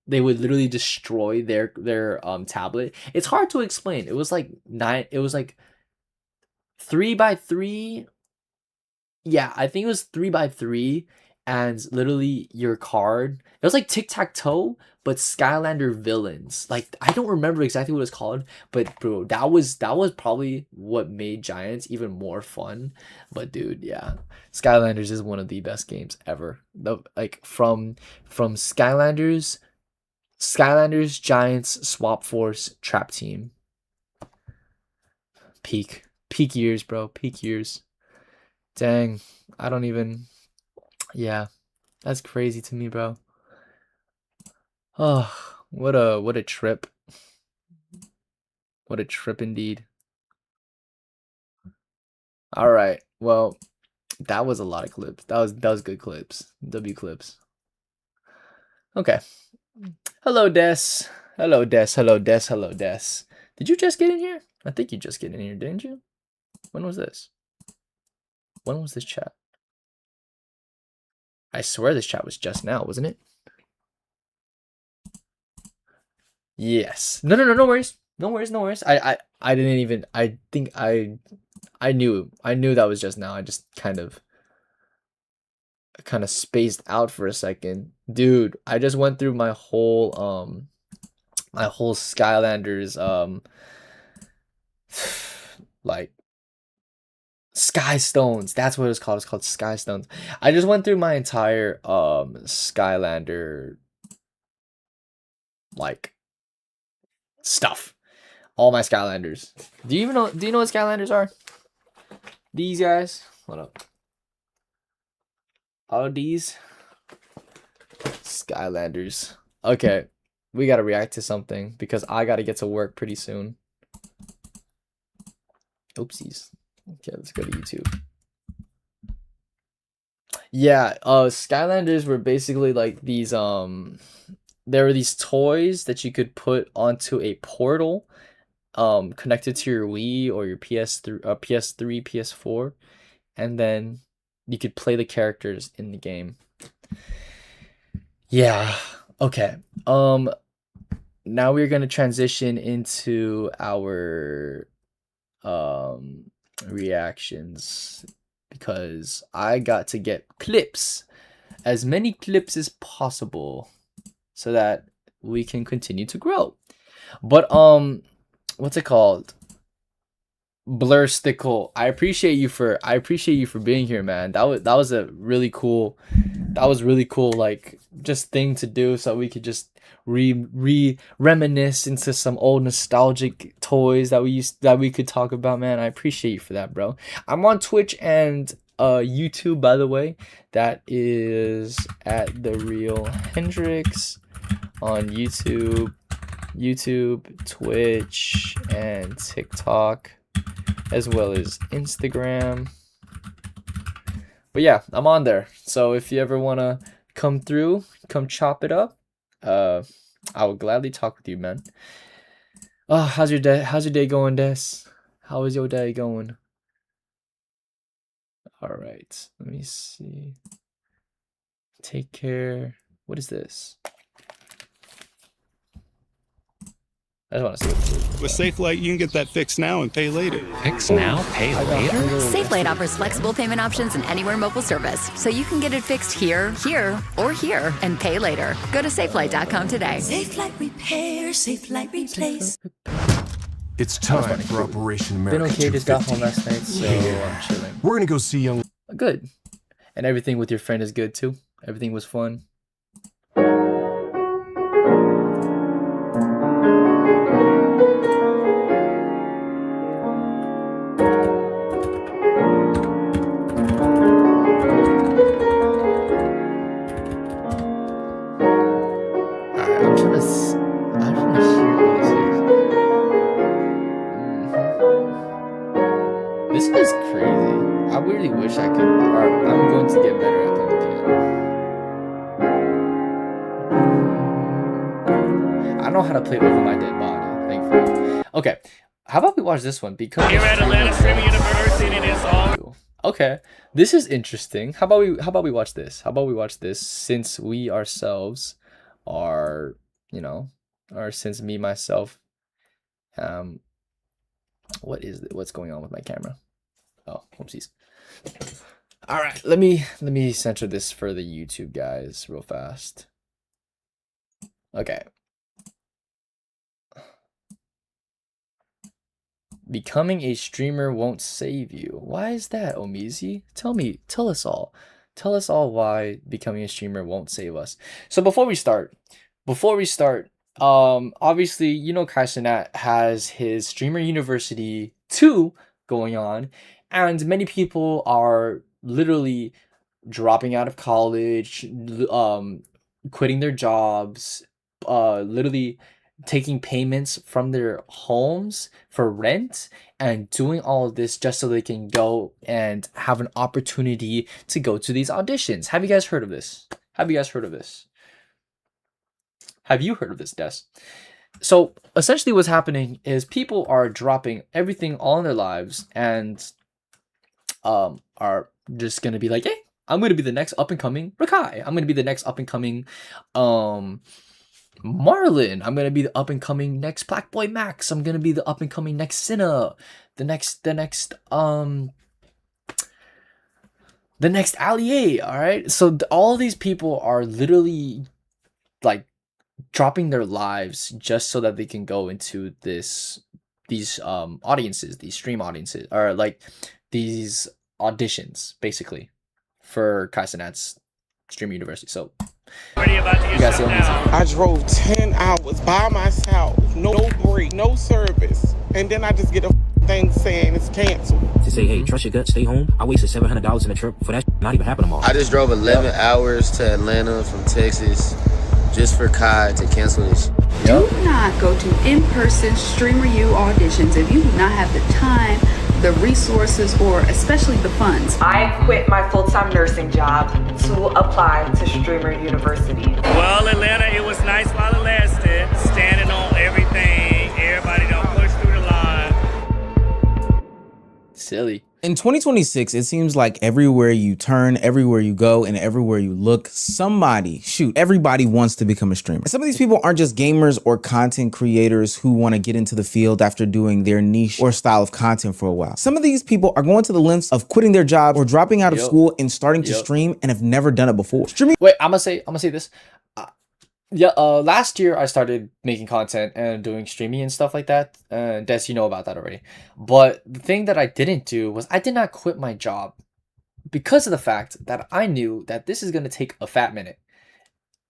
they would literally destroy their tablet. It's hard to explain. It was like 3 by 3. Yeah, I think it was 3 by 3, and literally your card. It was like tic tac toe, but Skylander villains. Like I don't remember exactly what it's called, but bro, that was probably what made Giants even more fun. But dude, yeah, Skylanders is one of the best games ever. The like from Skylanders, Giants, Swap Force, Trap Team, peak years, bro, peak years. Dang, I don't even. Yeah, that's crazy to me, bro. Oh, what a trip. What a trip indeed. All right. Well, that was a lot of clips. That was good clips. W clips. Okay. Hello, Des. Hello, Des. Hello, Des. Hello, Des. Did you just get in here? I think you just get in here, didn't you? When was this? When was this chat? I swear this chat was just now, wasn't it? Yes. No, no worries. No worries, no worries. I didn't even. I think I knew that was just now. I just kind of spaced out for a second. Dude, I just went through my whole Skylanders like Sky Stones. That's what it's called. It's called Sky Stones. I just went through my entire Skylander like stuff. All my Skylanders. Do you know what Skylanders are? These guys? Hold up. All these Skylanders. Okay. We gotta react to something because I gotta get to work pretty soon. Oopsies. Okay, let's go to YouTube. Yeah, Skylanders were basically like these there were these toys that you could put onto a portal connected to your Wii or your PS3, PS4, and then you could play the characters in the game. Yeah. Okay. Now we're going to transition into our reactions because I got to get clips, as many clips as possible, so that we can continue to grow. But what's it called? Blur Stickle. I appreciate you for being here, man. That was a really cool like just thing to do, so we could just reminisce into some old nostalgic toys that we could talk about, man. I appreciate you for that, bro. I'm on Twitch and YouTube, by the way. That is at The Real Hendrix on YouTube, Twitch, and TikTok, as well as Instagram. But yeah, I'm on there. So if you ever want to come through, come chop it up, I will gladly talk with you, man. Oh, how's your day going, Des? How is your day going? All right, let me see. Take care. What is this? I just want to see what it is. With SafeLight, you can get that fixed now and pay later. Fix now, pay later? SafeLight offers flexible payment options and anywhere mobile service, so you can get it fixed here, or here, and pay later. Go to safelight.com today. SafeLight Repair, SafeLight Replace. It's time for Operation America. Been okay, just got home last night, so I'm chilling. We're gonna go see young. Good. And everything with your friend is good too? Everything was fun? This is crazy. I really wish I could. I'm going to get better at playing the piano. I know how to play Over My Dead Body, thankfully. Okay, how about we watch this one? Because here at Atlanta Streaming University, it is all. Okay, this is interesting. How about we watch this? How about we watch this since we ourselves are, or since me myself, what's going on with my camera? Oh, whoopsies. All right, let me center this for the YouTube guys real fast. Okay. Becoming a streamer won't save you. Why is that, Omizi? Tell us all. Tell us all why becoming a streamer won't save us. So before we start, obviously, Kai Cenat has his Streamer University 2 going on, and many people are literally dropping out of college, quitting their jobs, literally taking payments from their homes for rent and doing all of this just so they can go and have an opportunity to go to these auditions. Have you guys heard of this? Have you heard of this, Des? So essentially what's happening is people are dropping everything all in their lives and are just going to be like, hey, I'm going to be the next up-and-coming Rakai. I'm going to be the next up-and-coming Marlin. I'm going to be the up-and-coming next Black Boy Max. I'm going to be the up-and-coming next Cinna. The next Allier, all right? So all these people are literally like dropping their lives just so that they can go into these audiences, these stream audiences, or like these auditions basically for Kaizenat's Streamer University. So Already about to you get guys shut see down. I drove 10 hours by myself, no break, no service, and then I just get a thing saying it's canceled. To say, hey, trust your gut, stay home. I wasted $700 in a trip for that not even happen tomorrow. I just drove 11 hours to Atlanta from Texas just for Kai to cancel this. Do not go to in-person Streamer U auditions if you do not have the time, the resources, or especially the funds. I quit my full-time nursing job to apply to Streamer University. Well, Atlanta, it was nice while it lasted. Standing on everything. Everybody don't push through the line. silly. In 2026, it seems like everywhere you turn, everywhere you go, and everywhere you look, everybody wants to become a streamer. Some of these people aren't just gamers or content creators who want to get into the field after doing their niche or style of content for a while. Some of these people are going to the lengths of quitting their job or dropping out of school and starting to stream and have never done it before. Streaming. Wait, I'm gonna say this. Last year I started making content and doing streaming and stuff like that. Des, you know about that already. But the thing that I didn't do was I did not quit my job because of the fact that I knew that this is gonna take a fat minute.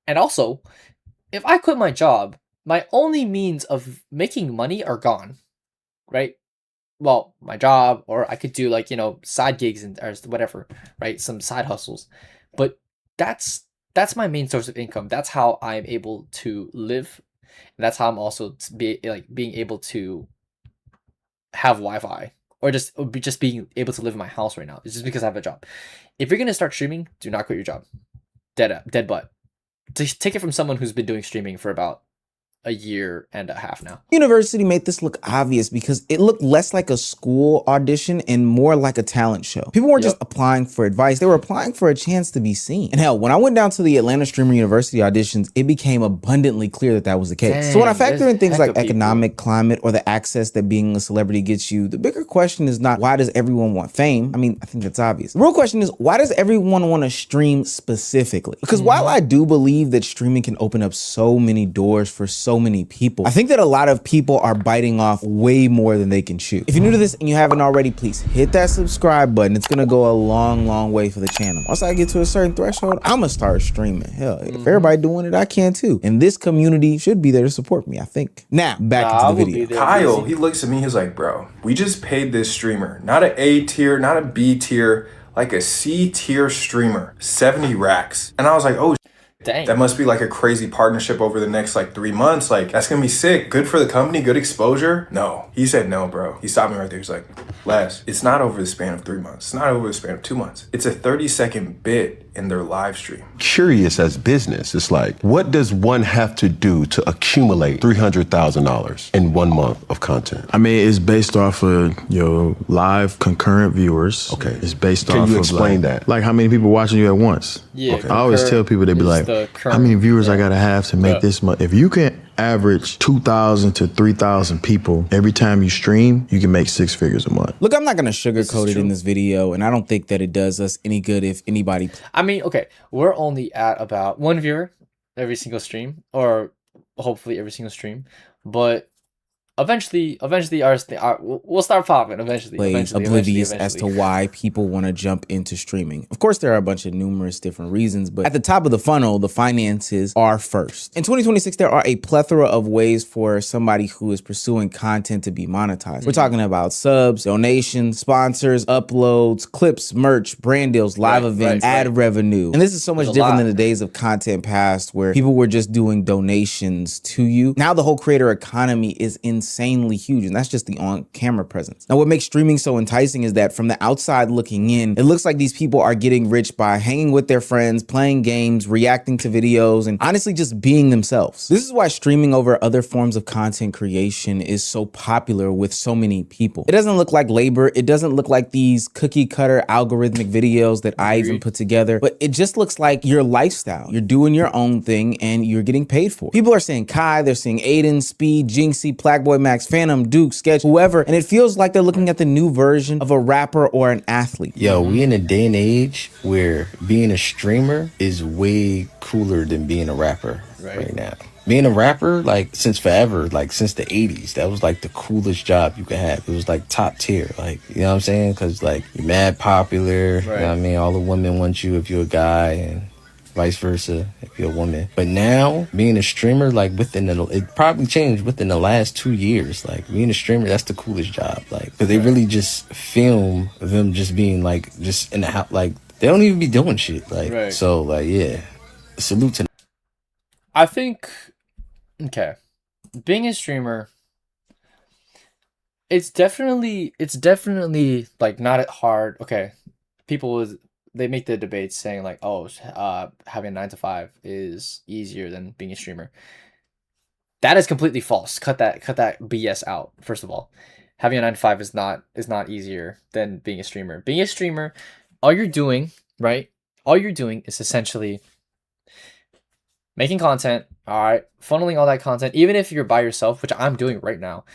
And also, if I quit my job, my only means of making money are gone, right? Well, my job, or I could do like, you know, side gigs and or whatever, right? Some side hustles. But that's my main source of income. That's how I'm able to live. And that's how I'm also being able to have Wi-Fi or just being able to live in my house right now. It's just because I have a job. If you're gonna start streaming, do not quit your job. Dead butt. Take it from someone who's been doing streaming for about a year and a half now. University made this look obvious because it looked less like a school audition and more like a talent show. People weren't just applying for advice, they were applying for a chance to be seen. And hell, when I went down to the Atlanta Streamer University auditions, it became abundantly clear that that was the case. Dang, so when I factor in things like people. economic climate or the access that being a celebrity gets you, the bigger question is not why does everyone want fame? I mean, I think that's obvious. The real question is why does everyone want to stream specifically? Because while I do believe that streaming can open up so many doors for so many people, I think that a lot of people are biting off way more than they can chew. If you're new to this and you haven't already, please hit that subscribe button. It's gonna go a long way for the channel. Once I get to a certain threshold, I'm gonna start streaming. Hell, if everybody doing it, I can too. And this community should be there to support me, I think. Now, back into the video. Kyle, he looks at me, he's like, bro, we just paid this streamer, not an A tier, not a B tier, like a C tier streamer, 70 racks. And I was like, oh, dang. That must be like a crazy partnership over the next like 3 months. Like, that's gonna be sick. Good for the company, good exposure. No, he said no, bro. He stopped me right there. He's like, Les, it's not over the span of 3 months. It's not over the span of 2 months. It's a 30-second bit in their live stream. Curious as business, it's like, what does one have to do to accumulate $300,000 in 1 month of content? I mean, it's based off of your live concurrent viewers. Okay. It's based off Can you of explain that? Like how many people watching you at once. Yeah. Okay. I always tell people, they be like, how many viewers I gotta have to make this much? If you can average 2,000 to 3,000 people every time you stream, you can make 6 figures a month. Look, I'm not gonna sugarcoat it in this video, and I don't think that it does us any good if anybody. I mean, okay, we're only at about 1 viewer every single stream, or hopefully every single stream, but eventually we'll start popping eventually. Oblivious as to why people want to jump into streaming. Of course, there are a bunch of numerous different reasons, but at the top of the funnel, the finances are first. In 2026, there are a plethora of ways for somebody who is pursuing content to be monetized. We're talking about subs, donations, sponsors, uploads, clips, merch, brand deals, live events, ad revenue. And this is so much different than the days of content past where people were just doing donations to you. Now the whole creator economy is insanely huge, and that's just the on-camera presence. Now, what makes streaming so enticing is that from the outside looking in, it looks like these people are getting rich by hanging with their friends, playing games, reacting to videos, and honestly just being themselves. This is why streaming over other forms of content creation is so popular with so many people. It doesn't look like labor. It doesn't look like these cookie cutter algorithmic videos that I even put together, but it just looks like your lifestyle. You're doing your own thing and you're getting paid for it. People are saying Kai, they're saying Aiden, Speed, Jinxie, Blackboy Max, Phantom, Duke, Sketch, whoever, and it feels like they're looking at the new version of a rapper or an athlete. Yo, we in a day and age where being a streamer is way cooler than being a rapper right now. being a rapper, like, since forever, like, since the 80s, that was, like, the coolest job you could have. It was, like, top tier, like, you know what I'm saying? Because, like, you're mad popular, you know what I mean? All the women want you if you're a guy, and vice versa if you're a woman. But now, being a streamer, like, it probably changed within the last 2 years. Like, being a streamer, that's the coolest job. Like, because they really just film them just being, like, just in the house. Like, they don't even be doing shit. Like, so, like, yeah. Salute to them. I think, okay, being a streamer, it's definitely like not hard. Okay, they make the debates saying like, oh, having a 9 to 5 is easier than being a streamer. That is completely false. Cut that BS out. First of all, having a 9 to 5 is not easier than being a streamer. Being a streamer, all you're doing is essentially making content, all right, funneling all that content, even if you're by yourself, which I'm doing right now.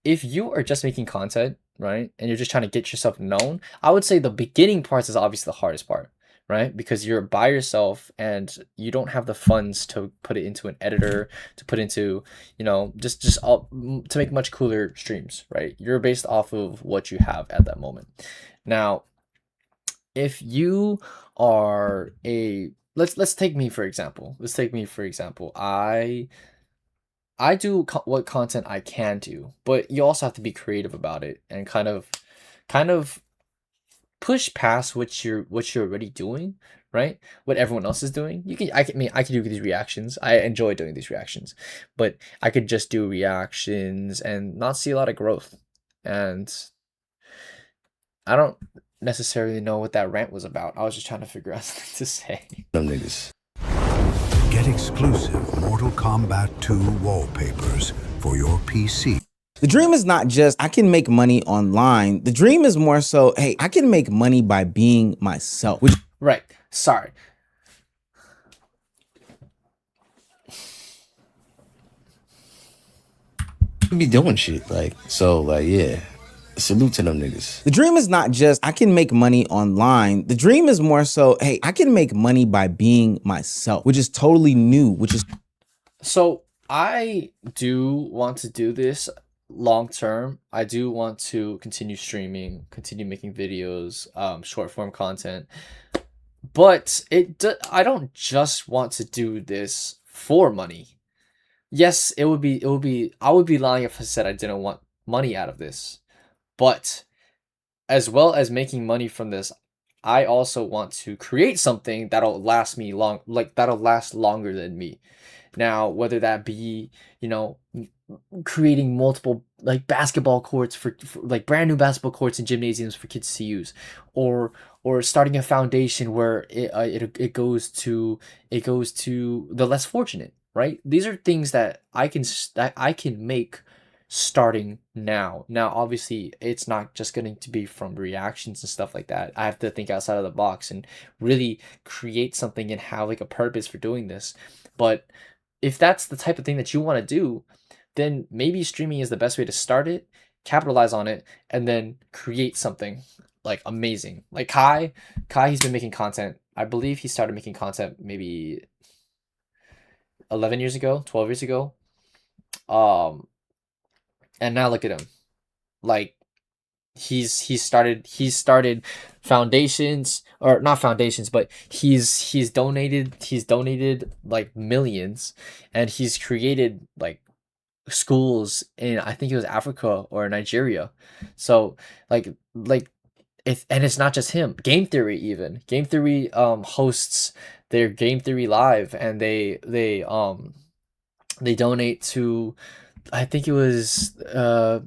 If you are just making content, right, and you're just trying to get yourself known, I would say the beginning parts is obviously the hardest part, right? Because you're by yourself and you don't have the funds to put it into an editor, to put into, you know, just all, to make much cooler streams, right? You're based off of what you have at that moment. Now, if you are a Let's take me for example. I do what content I can do, but you also have to be creative about it and kind of push past what you're already doing, right? What everyone else is doing. I can do these reactions. I enjoy doing these reactions, but I could just do reactions and not see a lot of growth. And I don't necessarily know what that rant was about. I was just trying to figure out something to say. Them niggas. Get exclusive Mortal Kombat 2 wallpapers for your PC. The dream is not just, I can make money online. The dream is more so, hey, I can make money by being myself. Right. Sorry. Be doing shit. Like, so, like, yeah. Salute to them niggas. The dream is not just, I can make money online. The dream is more so, hey, I can make money by being myself, which is totally new, So I do want to do this long term. I do want to continue streaming, continue making videos, short form content. But I don't just want to do this for money. Yes, I would be lying if I said I didn't want money out of this. But as well as making money from this, I also want to create something that'll last me long, like that'll last longer than me. Now, whether that be, you know, creating multiple like basketball courts for like brand new basketball courts and gymnasiums for kids to use, or starting a foundation where it goes to the less fortunate, right? These are things that I can make starting now. Now, obviously, it's not just going to be from reactions and stuff like that. I have to think outside of the box and really create something and have like a purpose for doing this. But if that's the type of thing that you want to do, then maybe streaming is the best way to start it, capitalize on it, and then create something like amazing. Like Kai, he's been making content. I believe he started making content maybe 11 years ago, 12 years ago. And now look at him. Like he's started foundations, or not foundations, but he's donated like millions, and he's created like schools in, I think it was Africa or Nigeria. So like it's not just him. Game Theory hosts their Game Theory Live, and they donate to, I think it was to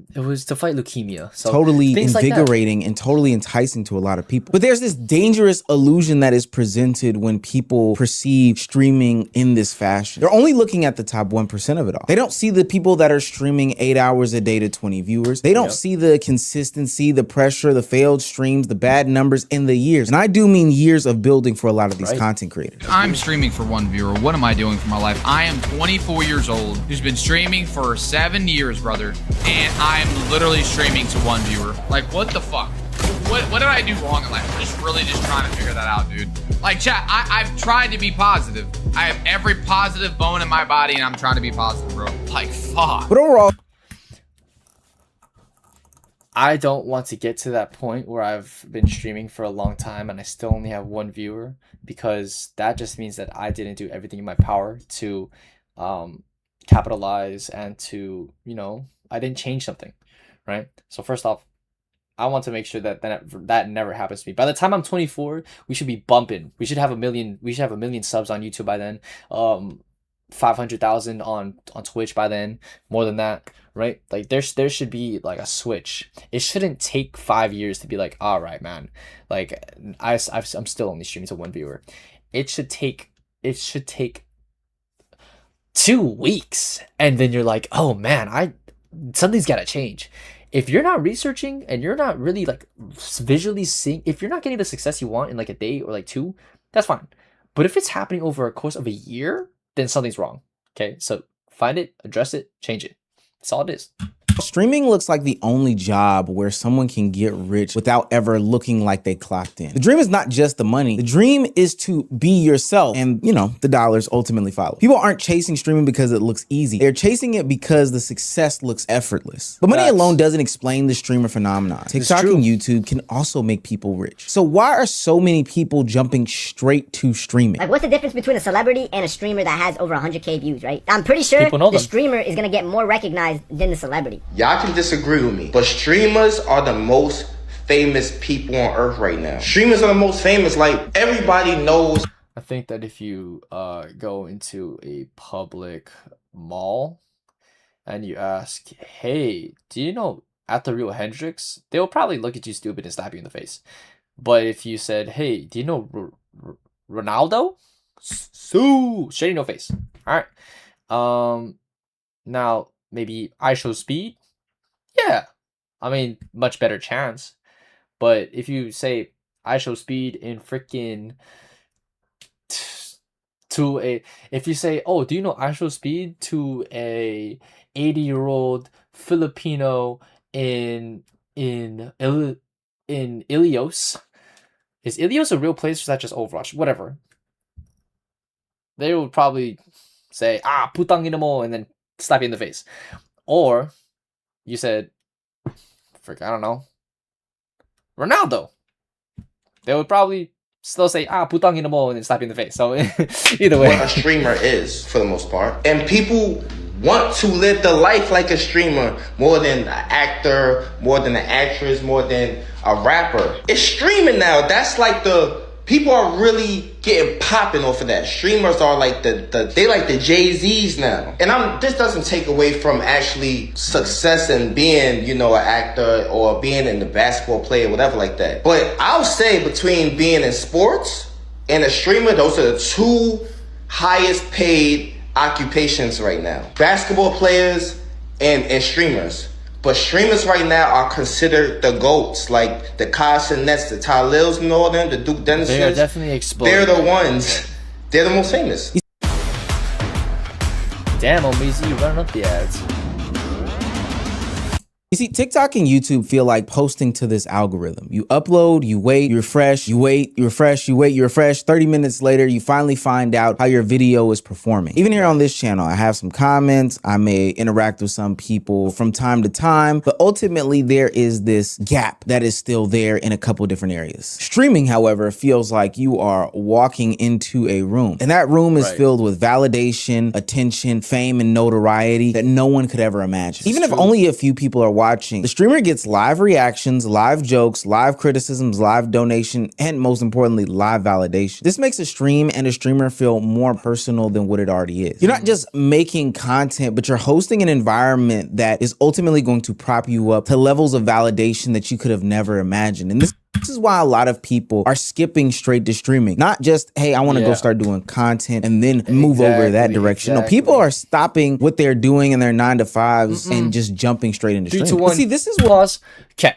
fight leukemia. So totally invigorating and totally enticing to a lot of people. But there's this dangerous illusion that is presented when people perceive streaming in this fashion. They're only looking at the top 1% of it all. They don't see the people that are streaming 8 hours a day to 20 viewers. They don't see the consistency, the pressure, the failed streams, the bad numbers, and the years. And I do mean years of building for a lot of these content creators. I'm streaming for 1 viewer. What am I doing for my life? I am 24 years old, who's been streaming for 7 years, brother, and I'm literally streaming to 1 viewer. Like, what the fuck? What did I do wrong in life? I'm just really trying to figure that out, dude. Like, chat, I've tried to be positive. I have every positive bone in my body, and I'm trying to be positive, bro. Like, fuck. But overall, I don't want to get to that point where I've been streaming for a long time and I still only have one viewer, because that just means that I didn't do everything in my power to capitalize and to, you know, I didn't change something, right? So first off, I want to make sure that that never happens to me. By the time I'm 24, we should be bumping. We should have a million. We should have a million subs on YouTube by then. 500,000 on Twitch by then. More than that, right? Like there should be like a switch. It shouldn't take 5 years to be like, all right, man. Like I'm still only streaming to one viewer. It should take 2 weeks, and then you're like, oh man, something's gotta change. If you're not researching and you're not really like visually seeing, if you're not getting the success you want in like a day or like 2, that's fine. But if it's happening over a course of a year, then something's wrong. Okay, so find it, address it, change it. That's all it is. streaming looks like the only job where someone can get rich without ever looking like they clocked in. The dream is not just the money. The dream is to be yourself, and you know, the dollars ultimately follow. People aren't chasing streaming because it looks easy. They're chasing it because the success looks effortless. But money alone doesn't explain the streamer phenomenon. TikTok and YouTube can also make people rich. So why are so many people jumping straight to streaming? Like, what's the difference between a celebrity and a streamer that has over 100K views, right? I'm pretty sure the streamer is gonna get more recognized than the celebrity. Y'all can disagree with me, but streamers are the most famous people on earth right now. Streamers are the most famous, like everybody knows. I think that if you go into a public mall and you ask, hey, do you know At The Real Hendrix? They'll probably look at you stupid and slap you in the face. But if you said, hey, do you know Ronaldo? Straight in your face. All right. Now maybe I Show Speed. Yeah, I mean, much better chance. But if you say I Show Speed in freaking if you say, oh, do you know I Show Speed to a 80-year-old Filipino in Ilios? Is Ilios a real place, or is that just Overwatch? Whatever. They would probably say, putang ina mo, and then slap you in the face. Or you said, I don't know, Ronaldo. They would probably still say, putang ina mo, and then slap you in the face. So either way. What a streamer is, for the most part. And people want to live the life like a streamer more than an actor, more than an actress, more than a rapper. It's streaming now. That's like people are really getting popping off of that. Streamers are like they like the Jay-Z's now. And this doesn't take away from actually success and being, you know, an actor or being in the basketball player, whatever like that. But I'll say between being in sports and a streamer, those are the two highest paid occupations right now. Basketball players and streamers. But streamers right now are considered the GOATs, like the Carson Nets, the Tylils and all them, the Duke Dennisons. They are definitely exploding. They're the ones. They're the most famous. Damn, Omizi, you running up the ads. You see, TikTok and YouTube feel like posting to this algorithm. You upload, you wait, you refresh, you wait, you refresh, you wait, you refresh. 30 minutes later, you finally find out how your video is performing. Even here on this channel, I have some comments. I may interact with some people from time to time, but ultimately there is this gap that is still there in a couple different areas. Streaming, however, feels like you are walking into a room, and that room is filled with validation, attention, fame, and notoriety that no one could ever imagine. Even if only a few people are watching, the streamer gets live reactions, live jokes, live criticisms, live donation, and most importantly, live validation. This makes a stream and a streamer feel more personal than what it already is. You're not just making content, but you're hosting an environment that is ultimately going to prop you up to levels of validation that you could have never imagined. And this is why a lot of people are skipping straight to streaming. Not just, hey, I want to go start doing content and then move over that direction. No, people are stopping what they're doing in their 9-to-5s and just jumping straight into streaming. 3, 2, 1. See, this is what. Okay,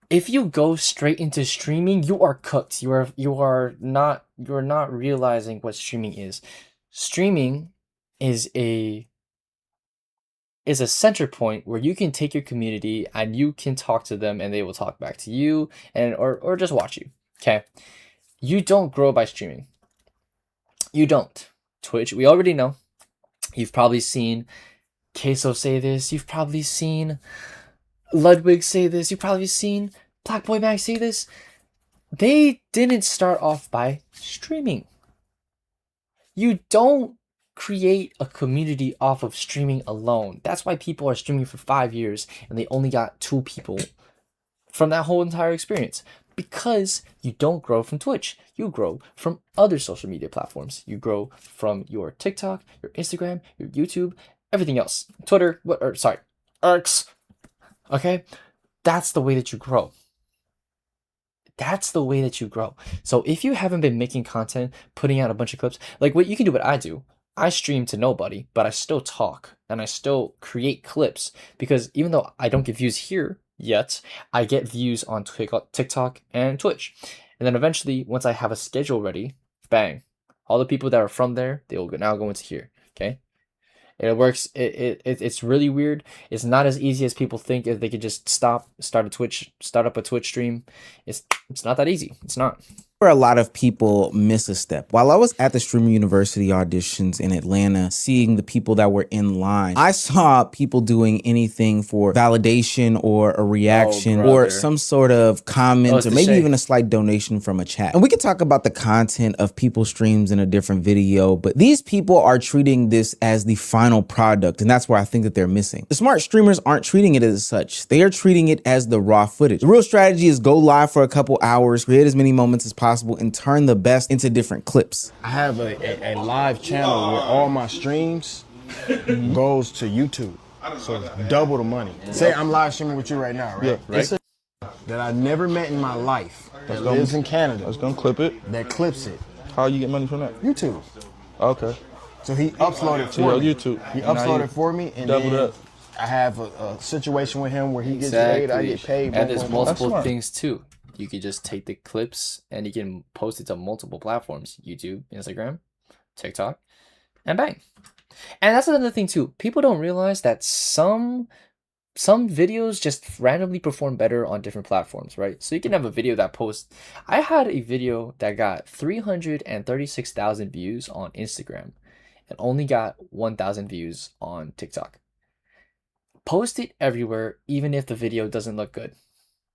if you go straight into streaming, you are cooked. You're not realizing what streaming is. Streaming is a center point where you can take your community and you can talk to them and they will talk back to you, and or just watch you. Okay, You don't grow by streaming. You don't. Twitch, we already know. You've probably seen Queso say this. You've probably seen Ludwig say this. You've probably seen Black Boy Max say this. They didn't start off by streaming. You don't create a community off of streaming alone. That's why people are streaming for 5 years and they only got 2 people from that whole entire experience. Because you don't grow from Twitch. You grow from other social media platforms. You grow from your TikTok, your Instagram, your YouTube, everything else. Twitter, X. Okay? That's the way that you grow. That's the way that you grow. So if you haven't been making content, putting out a bunch of clips, like what you can do what I do. I stream to nobody, but I still talk and I still create clips because even though I don't get views here yet, I get views on TikTok and Twitch. And then eventually, once I have a schedule ready, bang, all the people that are from there, they will now go into here. Okay. It works. It's really weird. It's not as easy as people think. If they could just start up a Twitch stream, it's not that easy. It's not. Where a lot of people miss a step. While I was at the Streamer University auditions in Atlanta, seeing the people that were in line, I saw people doing anything for validation or a reaction or some sort of comment or maybe even a slight donation from a chat. And we could talk about the content of people's streams in a different video, but these people are treating this as the final product, and that's where I think that they're missing. The smart streamers aren't treating it as such. They are treating it as the raw footage. The real strategy is go live for a couple hours, create as many moments as possible, and turn the best into different clips. I have a live channel where all my streams goes to YouTube. So it's double the money. Say I'm live streaming with you right now, right? Yeah, right. It's a that I never met in my life that lives in Canada. I was gonna clip it. That clips it. How you get money from that? YouTube. Okay. So he uploaded for me. YouTube. He uploaded for me, and doubled then up. I have a situation with him where he gets paid, I get paid. And there's multiple things too. You could just take the clips and you can post it to multiple platforms: YouTube, Instagram, TikTok, and bang. And that's another thing too. People don't realize that some videos just randomly perform better on different platforms, right? So you can have a video that posts. I had a video that got 336,000 views on Instagram and only got 1,000 views on TikTok. Post it everywhere, even if the video doesn't look good,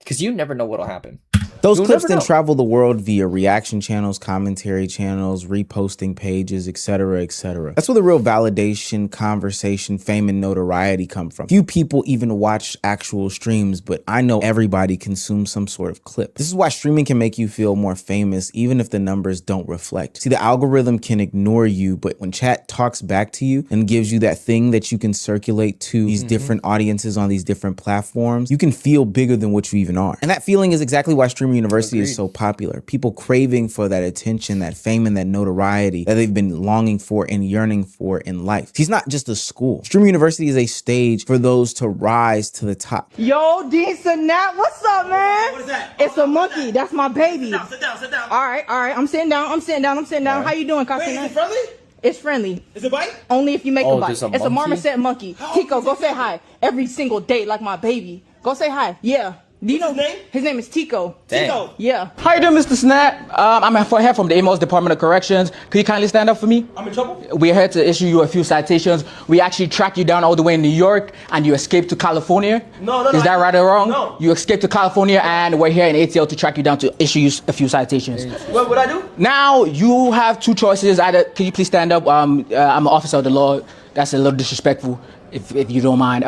because you never know what'll happen. Those clips then travel the world via reaction channels, commentary channels, reposting pages, etc., etc. That's where the real validation, conversation, fame, and notoriety come from. Few people even watch actual streams, but I know everybody consumes some sort of clip. This is why streaming can make you feel more famous, even if the numbers don't reflect. See, the algorithm can ignore you, but when chat talks back to you and gives you that thing that you can circulate to these different audiences on these different platforms, you can feel bigger than what you even are. And that feeling is exactly why Streamer University is so popular. People craving for that attention, that fame, and that notoriety that they've been longing for and yearning for in life. It's not just a school. Streamer University is a stage for those to rise to the top. Yo, decent Nat, what's up, man? What is that? It's a monkey. That's my baby. Sit down, sit down. All right. I'm sitting down. Right. How you doing, Kafina? Wait, is it friendly? It's friendly. Is it bite? Only if you make a bite. It's a marmoset monkey. Tico, go say hi every single day like my baby. Go say hi. Yeah. Do you know his name? His name is Tico. Dang. Tico. Yeah. How you doing, Mr. Snap? I'm here from the Amos Department of Corrections. Could you kindly stand up for me? I'm in trouble. We're here to issue you a few citations. We actually tracked you down all the way in New York, and you escaped to California. No. Is that right or wrong? No. You escaped to California, and we're here in ATL to track you down to issue you a few citations. What would I do? Now you have two choices. Either, can you please stand up? I'm an officer of the law. That's a little disrespectful. If you don't mind.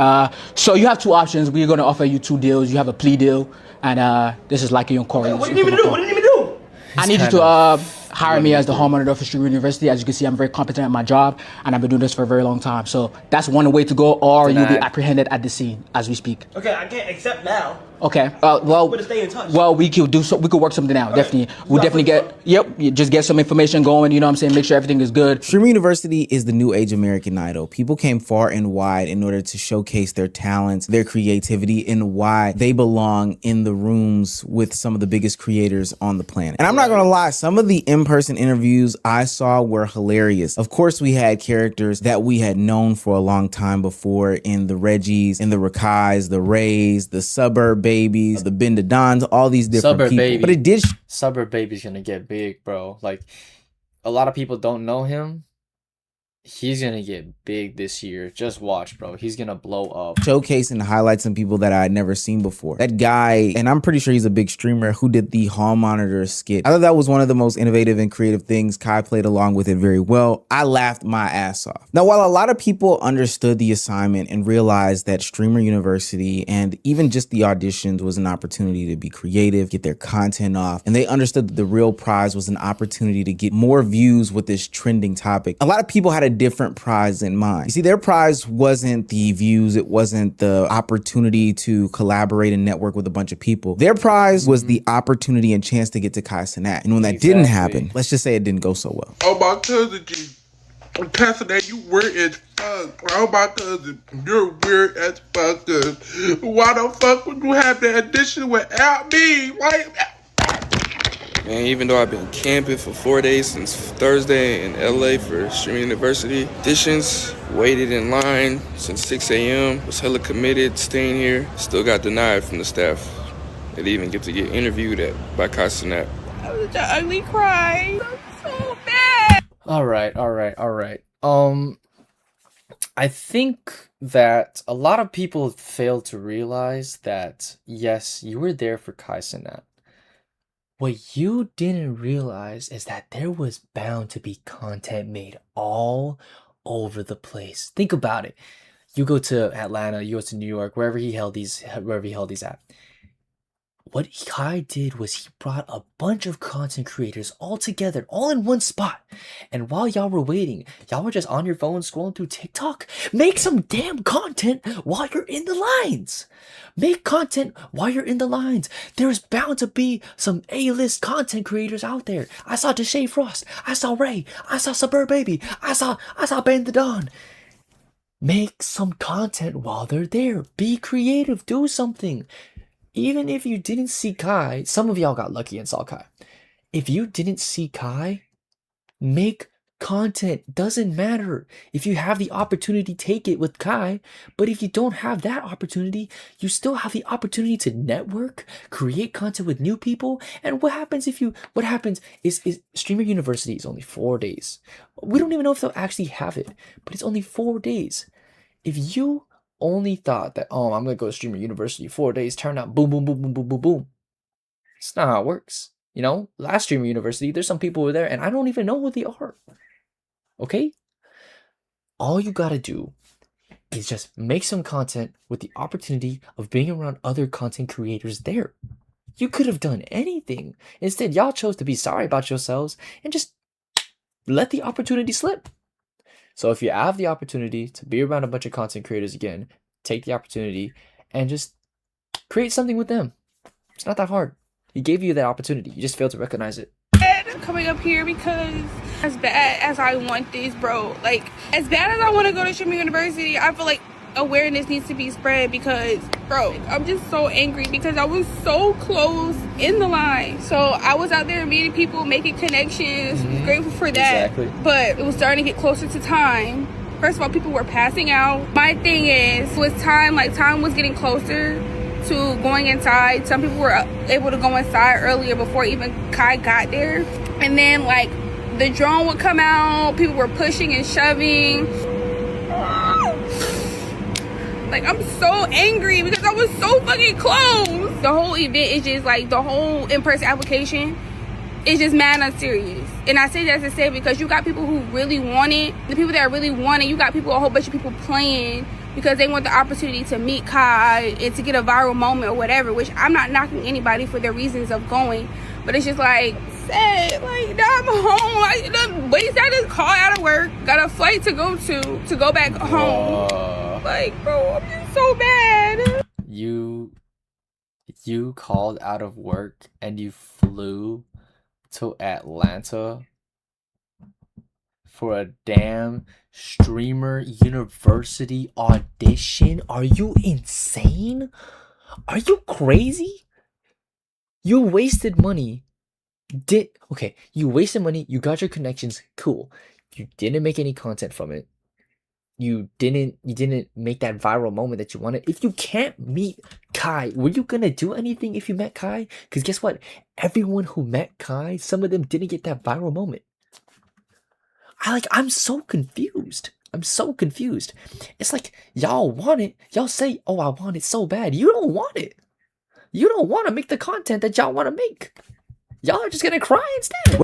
So you have two options. We're going to offer you two deals. You have a plea deal, and this is like your court. What do you need me to do? What do you need me to do? I need you to hire me as the home monitor for Streamer University. As you can see, I'm very competent at my job, and I've been doing this for a very long time. So that's one way to go, or you'll be apprehended at the scene as we speak. Okay, I can't accept now. Okay. Well, stay in touch. Well, we could do so. We could work something out. Okay. Definitely. We'll definitely get. Yep. Just get some information going. You know what I'm saying? Make sure everything is good. Streamer University is the new age American Idol. People came far and wide in order to showcase their talents, their creativity, and why they belong in the rooms with some of the biggest creators on the planet. And I'm not gonna lie, some of the in-person interviews I saw were hilarious. Of course, we had characters that we had known for a long time before in the Reggies, in the Rakais, the Rays, the Suburb Babies, the Ben Dons, all these different Suburb people. Baby. But it did. Suburb Baby's gonna get big, bro. Like, a lot of people don't know him. He's gonna get big this year. Just watch, bro. He's gonna blow up. Showcase and highlight some people that I had never seen before. That guy, and I'm pretty sure he's a big streamer, who did the hall monitor skit. I thought that was one of the most innovative and creative things. Kai played along with it very well. I laughed my ass off. Now, while a lot of people understood the assignment and realized that Streamer University and even just the auditions was an opportunity to be creative, get their content off, and they understood that the real prize was an opportunity to get more views with this trending topic, a lot of people had a different prize in mind. You see, their prize wasn't the views, it wasn't the opportunity to collaborate and network with a bunch of people. Their prize was the opportunity and chance to get to Kai Cenat. And when that didn't happen, let's just say it didn't go so well. Oh, my cousin G. Pastor, that you weird as fuck. Oh, my cousin, you're weird as fuck. Why the fuck would you have the audition without me? Like, man, even though I've been camping for 4 days since Thursday in LA for Streamer University auditions, waited in line since 6 a.m., was hella committed, staying here, still got denied from the staff. They didn't even get to get interviewed by Kai Cenat. That was an ugly cry. I'm so bad. All right. I think that a lot of people fail to realize that, yes, you were there for Kai Cenat. What you didn't realize is that there was bound to be content made all over the place. Think about it. You go to Atlanta, you go to New York, wherever he held these at. What Kai did was he brought a bunch of content creators all together, all in one spot. And while y'all were waiting, y'all were just on your phone scrolling through TikTok. Make some damn content while you're in the lines. Make content while you're in the lines. There's bound to be some A-list content creators out there. I saw Deshae Frost. I saw Ray. I saw Suburb Baby. I saw Ben the Don. Make some content while they're there. Be creative. Do something. Even if you didn't see Kai, some of y'all got lucky and saw Kai. If you didn't see Kai, make content. Doesn't matter. If you have the opportunity, take it with Kai. But if you don't have that opportunity, you still have the opportunity to network, create content with new people. And what happens is Streamer University is only 4 days. We don't even know if they'll actually have it, but it's only 4 days. If you only thought that, oh, I'm gonna go to Streamer University 4 days, turn out boom, boom, boom, boom, boom, boom, boom. It's not how it works. You know, last Streamer University, there's some people who were there and I don't even know who they are. Okay? All you gotta do is just make some content with the opportunity of being around other content creators there. You could have done anything. Instead, y'all chose to be sorry about yourselves and just let the opportunity slip. So if you have the opportunity to be around a bunch of content creators again, take the opportunity and just create something with them. It's not that hard. He gave you that opportunity. You just failed to recognize it. Coming up here because as bad as I want this, bro, like as bad as I want to go to Streamer University, I feel like awareness needs to be spread because, bro, I'm just so angry because I was so close in the line. So I was out there meeting people, making connections, grateful for that. Exactly. But it was starting to get closer to time. First of all, people were passing out. My thing is, was time was getting closer to going inside. Some people were able to go inside earlier before even Kai got there. And then like the drone would come out, people were pushing and shoving. Like, I'm so angry because I was so fucking close. The whole event is just like, the whole in-person application is just mad unserious. And I say that to say because you got people who really want it. The people that really want it, you got a whole bunch of people playing because they want the opportunity to meet Kai and to get a viral moment or whatever, which I'm not knocking anybody for their reasons of going. But it's just like, sad, like, now I'm home. I done wasted this call out of work, got a flight to go back home. Like, bro, I'm just so bad. You called out of work and you flew to Atlanta for a damn Streamer University audition? Are you insane? Are you crazy? You wasted money Okay, you wasted money, you got your connections, cool. You didn't make any content from it. You didn't make that viral moment that you wanted. If you can't meet Kai, were you gonna do anything if you met Kai? Because guess what? Everyone who met Kai, some of them didn't get that viral moment. I'm so confused. I'm so confused. It's like y'all want it. Y'all say, oh, I want it so bad. You don't want it. You don't want to make the content that y'all want to make. Y'all are just gonna cry instead.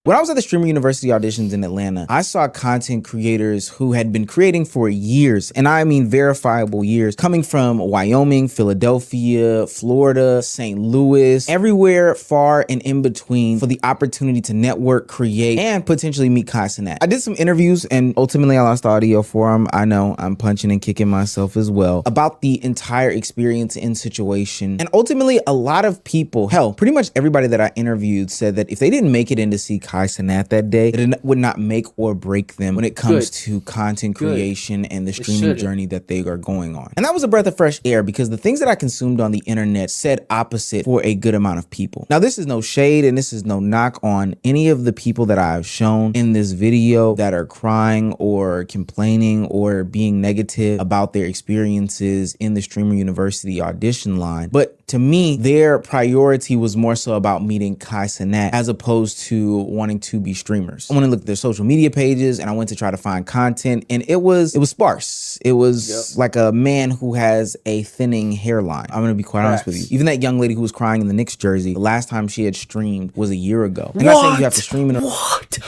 When I was at the Streamer University auditions in Atlanta, I saw content creators who had been creating for years, and I mean verifiable years, coming from Wyoming, Philadelphia, Florida, St. Louis, everywhere far and in between for the opportunity to network, create, and potentially meet Kai Cenat. I did some interviews and ultimately I lost the audio for him. I know I'm punching and kicking myself as well about the entire experience and situation. And ultimately a lot of people, hell, pretty much everybody that I interviewed said that if they didn't make it in to see Kai Cenat that day, it would not make or break them when it comes to content creation and the streaming journey that they are going on. And that was a breath of fresh air because the things that I consumed on the internet said opposite for a good amount of people. Now, this is no shade and this is no knock on any of the people that I've shown in this video that are crying or complaining or being negative about their experiences in the Streamer University audition line. But to me, their priority was more so about meeting Kai Cenat as opposed to wanting to be streamers. I went to look at their social media pages and I went to try to find content and it was sparse. It was like a man who has a thinning hairline. I'm gonna be quite honest with you. Even that young lady who was crying in the Knicks jersey, the last time she had streamed was a year ago. I'm not saying you have to stream in What?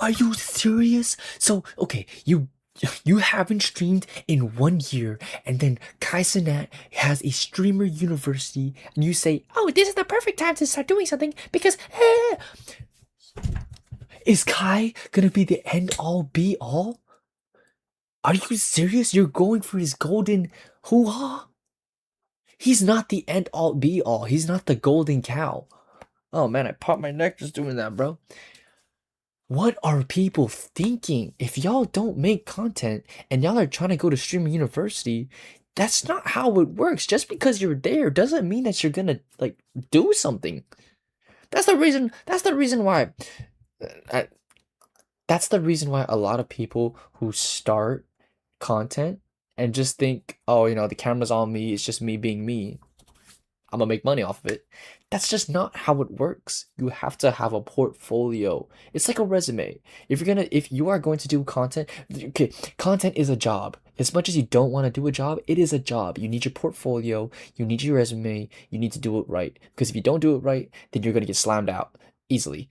Are you serious? So, okay, you haven't streamed in 1 year, and then Kai Cenat has a Streamer University, and you say, oh, this is the perfect time to start doing something because is Kai gonna be the end all be all? Are you serious? You're going for his golden hoo-ha? He's not the end all be all. He's not the golden cow. Oh man, I popped my neck just doing that, bro. What are people thinking? If y'all don't make content and y'all are trying to go to Streamer University, that's not how it works. Just because you're there doesn't mean that you're gonna do something. That's the reason why a lot of people who start content and just think, oh, the camera's on me, it's just me being me, I'm gonna make money off of it. That's just not how it works. You have to have a portfolio. It's like a resume. If you are going to do content, okay, content is a job. As much as you don't want to do a job, it is a job. You need your portfolio, you need your resume, you need to do it right. Because if you don't do it right, then you're gonna get slammed out easily.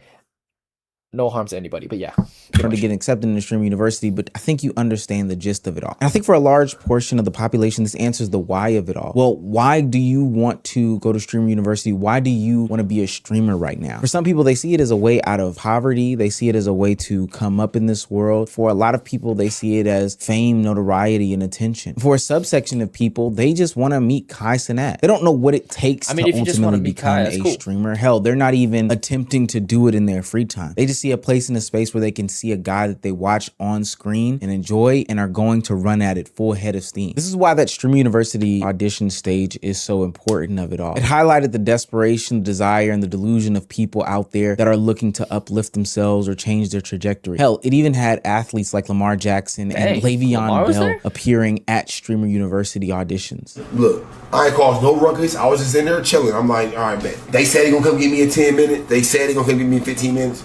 No harm to anybody, but yeah. To get accepted in the Streamer University, but I think you understand the gist of it all. And I think for a large portion of the population, this answers the why of it all. Well, why do you want to go to Streamer University? Why do you want to be a streamer right now? For some people, they see it as a way out of poverty. They see it as a way to come up in this world. For a lot of people, they see it as fame, notoriety, and attention. For a subsection of people, they just want to meet Kai Cenat. They don't know what it takes to ultimately become a streamer. Hell, they're not even attempting to do it in their free time. They just see a place in a space where they can see a guy that they watch on screen and enjoy and are going to run at it full head of steam. This is why that Streamer University audition stage is so important of it all. It highlighted the desperation, the desire, and the delusion of people out there that are looking to uplift themselves or change their trajectory. Hell, it even had athletes like Lamar Jackson and Le'Veon Bell appearing at Streamer University auditions. Look, I ain't caused no ruckus. I was just in there chilling. I'm like, all right, man. They said they gonna come get me in 10 minutes. They said they gonna come get me in 15 minutes.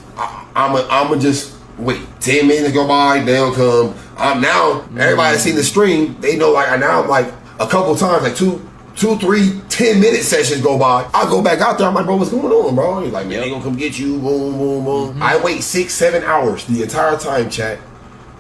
I'ma just wait. 10 minutes go by, they don't come. Everybody that's seen the stream, they know now I'm like a couple times, like two, 3 10-minute sessions go by. I go back out there, I'm like, bro, what's going on, bro? He's like, man, they gonna come get you, boom, boom, boom. I wait 6-7 hours the entire time, chat,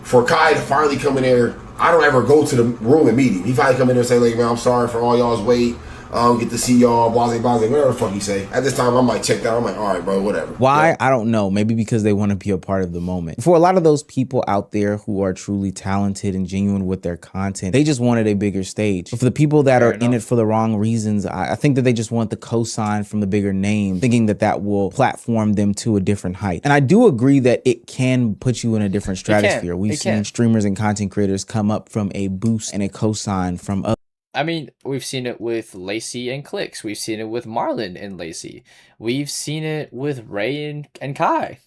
for Kai to finally come in there. I don't ever go to the room and meet him. He finally come in there and say, like, man, I'm sorry for all y'all's wait. I don't get to see y'all, blase, whatever the fuck you say. At this time, I'm like checked out. I'm like, all right, bro, whatever. Why? Yeah. I don't know. Maybe because they want to be a part of the moment. For a lot of those people out there who are truly talented and genuine with their content, they just wanted a bigger stage. But for the people that are in it for the wrong reasons, I think that they just want the cosign from the bigger name, thinking that that will platform them to a different height. And I do agree that it can put you in a different stratosphere. We've seen streamers and content creators come up from a boost and a cosign from others. I mean, we've seen it with Lacey and Clicks. We've seen it with Marlon and Lacey. We've seen it with Ray and Kai.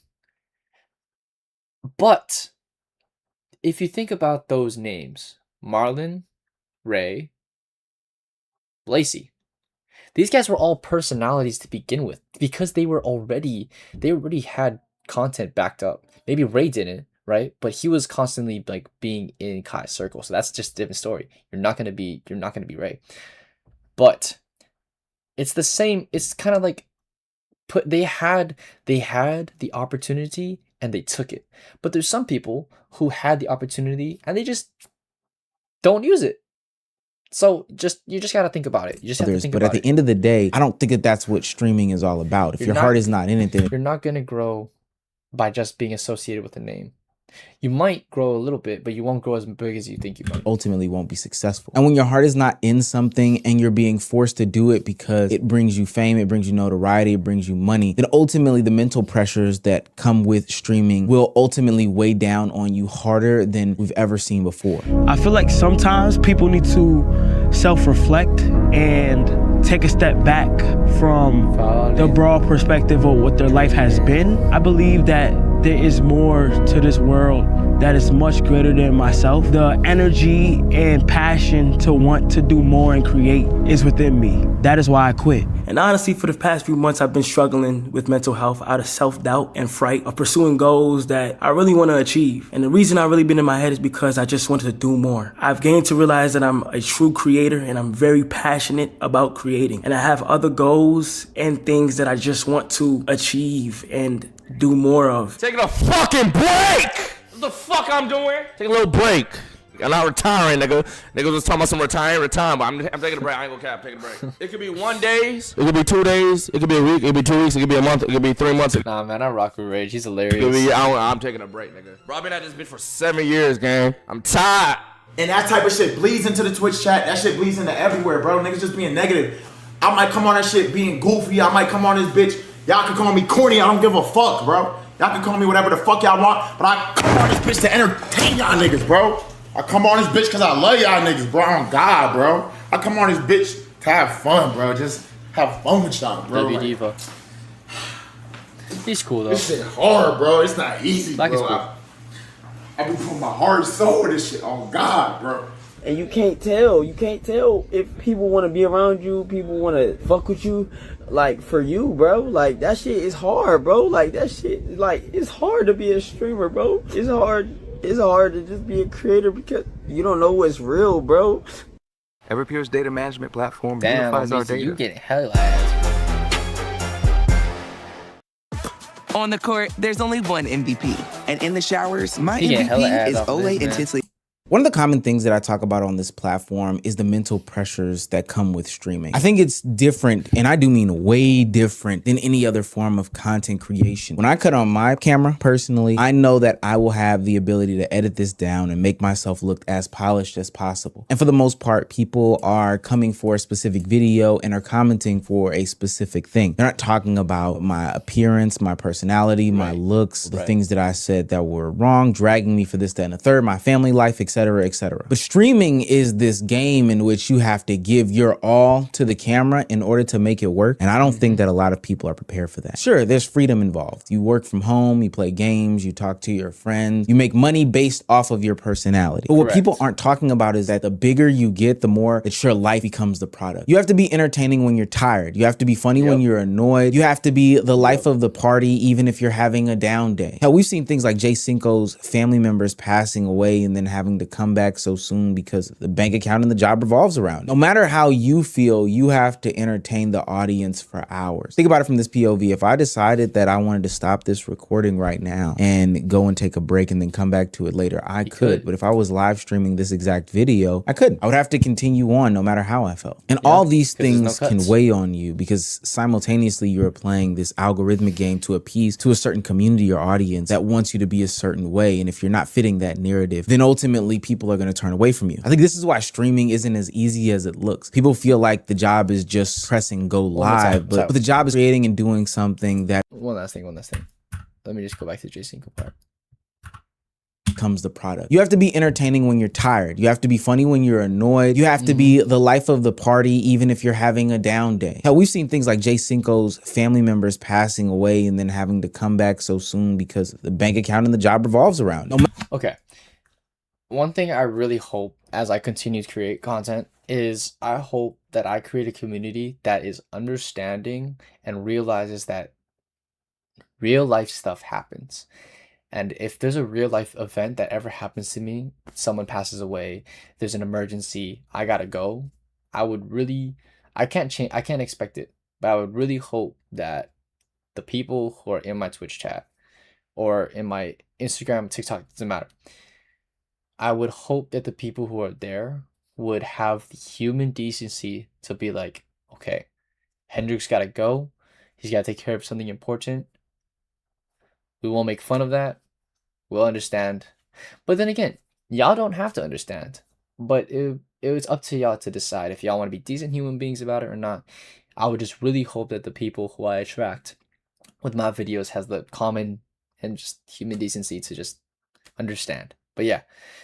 But if you think about those names, Marlon, Ray, Lacey, these guys were all personalities to begin with because they already had content backed up. Maybe Ray didn't, right? But he was constantly like being in Kai's circle. So that's just a different story. You're not gonna be Ray. But it's the same, it's kind of like they had the opportunity and they took it. But there's some people who had the opportunity and they just don't use it. So you just gotta think about it. You just have to think about it. But at the end of the day, I don't think that that's what streaming is all about. If your heart is not in it, then you're not gonna grow by just being associated with a name. You might grow a little bit, but you won't grow as big as you think you might. Ultimately won't be successful. And when your heart is not in something and you're being forced to do it because it brings you fame, it brings you notoriety, it brings you money, then ultimately the mental pressures that come with streaming will ultimately weigh down on you harder than we've ever seen before. I feel like sometimes people need to self-reflect and take a step back from the broad perspective of what their life has been. I believe that there is more to this world that is much greater than myself. The energy and passion to want to do more and create is within me. That is why I quit. And honestly, for the past few months, I've been struggling with mental health out of self-doubt and fright of pursuing goals that I really want to achieve. And the reason I've really been in my head is because I just wanted to do more. I've gained to realize that I'm a true creator and I'm very passionate about creating. And I have other goals and things that I just want to achieve and do more of. Taking a fucking break! What the fuck I'm doing? Take a little break. I'm not retiring, nigga. Niggas was talking about some retiring, but I'm taking a break. I ain't gonna cap, taking a break. It could be 1 day, it could be 2 days, it could be a week, it could be 2 weeks, it could be a month, it could be 3 months. Nah, man, I rock with Rage. He's hilarious. It could be, I'm taking a break, nigga. Bro, I've been at this bitch for 7 years, gang. I'm tired. And that type of shit bleeds into the Twitch chat. That shit bleeds into everywhere, bro. Niggas just being negative. I might come on that shit being goofy. I might come on this bitch. Y'all can call me corny. I don't give a fuck, bro. Y'all can call me whatever the fuck y'all want, but I come on this bitch to entertain y'all niggas, bro. I come on this bitch because I love y'all niggas, bro. On God, bro. I come on this bitch to have fun, bro. Just have fun with y'all, bro. W Diva. He's cool, though. This shit hard, bro. It's not easy, Black bro. is cool. I be putting my heart and soul in this shit. On God, bro. And you can't tell if people want to be around you, people want to fuck with you, like, for you, bro. Like, that shit is hard, bro. Like, that shit, like, it's hard to be a streamer, bro. It's hard to just be a creator because you don't know what's real, bro. Everpure's data management platform unifies our data. You get hella ass. On the court, there's only one MVP. And in the showers, my MVP is Olay Intensely. One of the common things that I talk about on this platform is the mental pressures that come with streaming. I think it's different, and I do mean way different than any other form of content creation. When I cut on my camera, personally, I know that I will have the ability to edit this down and make myself look as polished as possible. And for the most part, people are coming for a specific video and are commenting for a specific thing. They're not talking about my appearance, my personality, my looks, the things that I said that were wrong, dragging me for this, that, and the third, my family life, etc. etc. But streaming is this game in which you have to give your all to the camera in order to make it work. And I don't think that a lot of people are prepared for that. Sure, there's freedom involved. You work from home, you play games, you talk to your friends, you make money based off of your personality. But what people aren't talking about is that the bigger you get, the more that your life becomes the product. You have to be entertaining when you're tired. You have to be funny when you're annoyed. You have to be the life of the party, even if you're having a down day. Hell, we've seen things like Jay Cinco's family members passing away and then having to come back so soon because the bank account and the job revolves around. No matter how you feel, you have to entertain the audience for hours. Think about it from this POV. If I decided that I wanted to stop this recording right now and go and take a break and then come back to it later, I could. But if I was live streaming this exact video, I couldn't. I would have to continue on no matter how I felt. And all these things can weigh on you because simultaneously you're playing this algorithmic game to appease to a certain community or audience that wants you to be a certain way. And if you're not fitting that narrative, then ultimately people are going to turn away from you. I think this is why streaming isn't as easy as it looks. People feel like the job is just pressing go live, but the job is creating and doing something that one last thing. Let me just go back to the J-Sync part. Becomes the product. You have to be entertaining when you're tired. You have to be funny when you're annoyed. You have to be the life of the party even if you're having a down day. Hell, we've seen things like Jay Cinco's family members passing away and then having to come back so soon because the bank account and the job revolves around. Okay. One thing I really hope as I continue to create content is I hope that I create a community that is understanding and realizes that real life stuff happens. And if there's a real life event that ever happens to me, someone passes away, there's an emergency, I gotta go, I can't expect it, but I would really hope that the people who are in my Twitch chat or in my Instagram, TikTok, doesn't matter. I would hope that the people who are there would have the human decency to be like, okay, Hendrix gotta go, he's gotta take care of something important. We won't make fun of that. We'll understand. But then again, y'all don't have to understand. But it's up to y'all to decide if y'all want to be decent human beings about it or not. I would just really hope that the people who I attract with my videos has the common and just human decency to just understand. But yeah,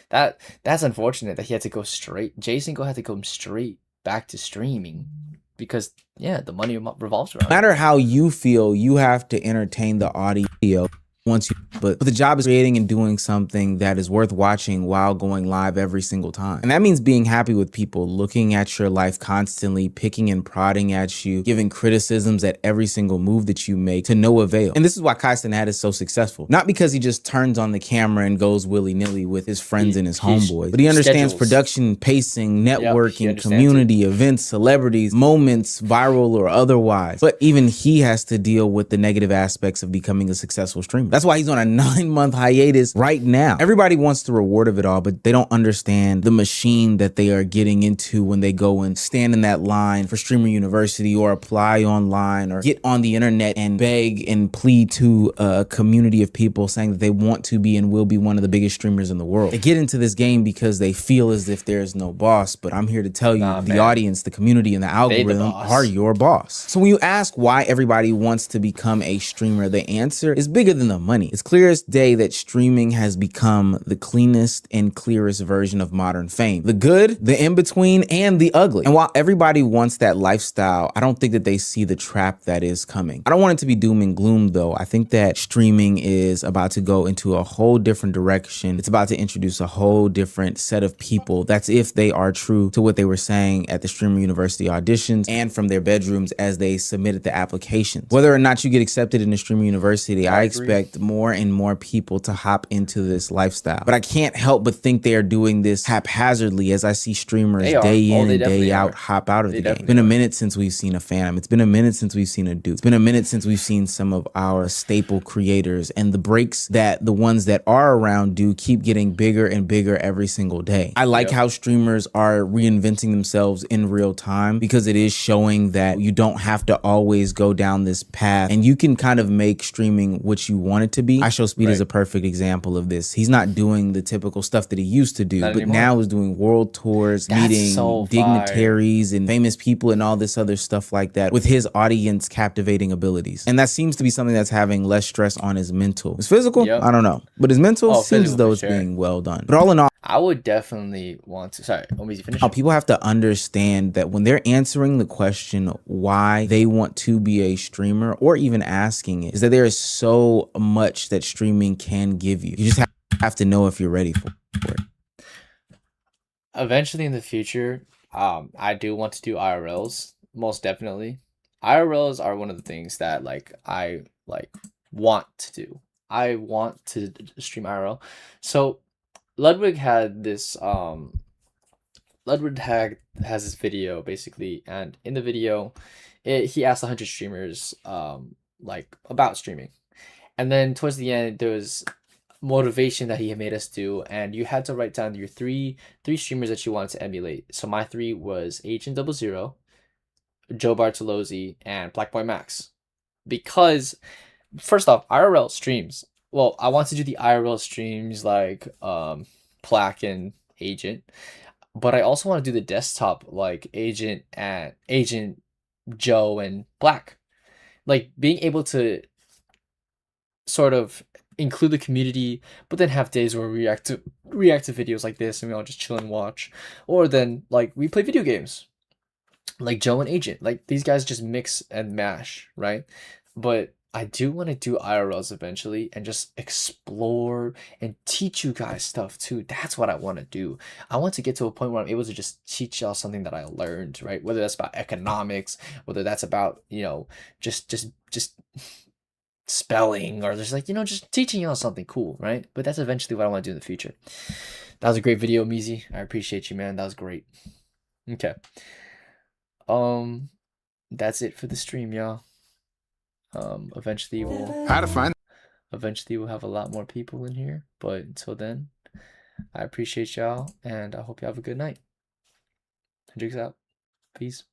that's unfortunate that he had to go straight. J-Sync had to go straight back to streaming. Because, yeah, the money revolves around. No matter how you feel, you have to entertain the audio once you, but the job is creating and doing something that is worth watching while going live every single time. And that means being happy with people, looking at your life constantly, picking and prodding at you, giving criticisms at every single move that you make to no avail. And this is why SKYLANDERSSSSS is so successful. Not because he just turns on the camera and goes willy-nilly with his friends and his homeboys, but he understands production, pacing, networking, community, events, celebrities, moments, viral or otherwise. But even he has to deal with the negative aspects of becoming a successful streamer. That's why he's on a 9-month hiatus right now. Everybody wants the reward of it all, but they don't understand the machine that they are getting into when they go and stand in that line for Streamer University or apply online or get on the internet and beg and plead to a community of people saying that they want to be and will be one of the biggest streamers in the world. They get into this game because they feel as if there's no boss, but I'm here to tell you the audience, the community, and the algorithm are your boss. So when you ask why everybody wants to become a streamer, the answer is bigger than the money. It's clear as day that streaming has become the cleanest and clearest version of modern fame. The good, the in-between, and the ugly. And while everybody wants that lifestyle, I don't think that they see the trap that is coming. I don't want it to be doom and gloom though. I think that streaming is about to go into a whole different direction. It's about to introduce a whole different set of people. That's if they are true to what they were saying at the Streamer University auditions and from their bedrooms as they submitted the applications. Whether or not you get accepted in the Streamer University, I expect more and more people to hop into this lifestyle. But I can't help but think they are doing this haphazardly as I see streamers day in and day out hop out of the game. It's been a minute since we've seen a Phantom. It's been a minute since we've seen a Duke. It's been a minute since we've seen some of our staple creators, and the breaks that the ones that are around do keep getting bigger and bigger every single day. I like how streamers are reinventing themselves in real time because it is showing that you don't have to always go down this path and you can kind of make streaming what you want it to be. I Show Speed is a perfect example of this. He's not doing the typical stuff that he used to do, but now is doing world tours, meeting dignitaries and famous people and all this other stuff like that with his audience captivating abilities. And that seems to be something that's having less stress on his mental. His physical, I don't know, but his mental seems as though it's being well done. But all in all, I would definitely want to, sorry, let me finish. People have to understand that when they're answering the question why they want to be a streamer or even asking it, is that there is so much that streaming can give you. You just have to know if you're ready for it. Eventually in the future, I do want to do IRLs, most definitely. IRLs are one of the things that I want to do. I want to stream IRL. So Ludwig had this Ludwig has this video basically, and in the video, he asked 100 streamers like about streaming, and then towards the end there was motivation that he had made us do, and you had to write down your three streamers that you wanted to emulate. So my three was Agent 00, Joe Bartolozzi, and Black Boy Max, because first off, IRL streams. Well, I want to do the IRL streams like Plaque and Agent, but I also want to do the desktop like Agent Joe and Black. Like being able to sort of include the community, but then have days where we react to videos like this and we all just chill and watch. Or then like we play video games. Like Joe and Agent. Like these guys just mix and mash, right? But I do want to do IRLs eventually and just explore and teach you guys stuff too. That's what I want to do. I want to get to a point where I'm able to just teach y'all something that I learned, right? Whether that's about economics, whether that's about, you know, just spelling, or just like, you know, just teaching y'all something cool, right? But that's eventually what I want to do in the future. That was a great video, Meezy. I appreciate you, man. That was great. Okay. That's it for the stream, y'all. Eventually we'll have a lot more people in here, but until then, I appreciate y'all and I hope you have a good night. Hendrix out. Peace.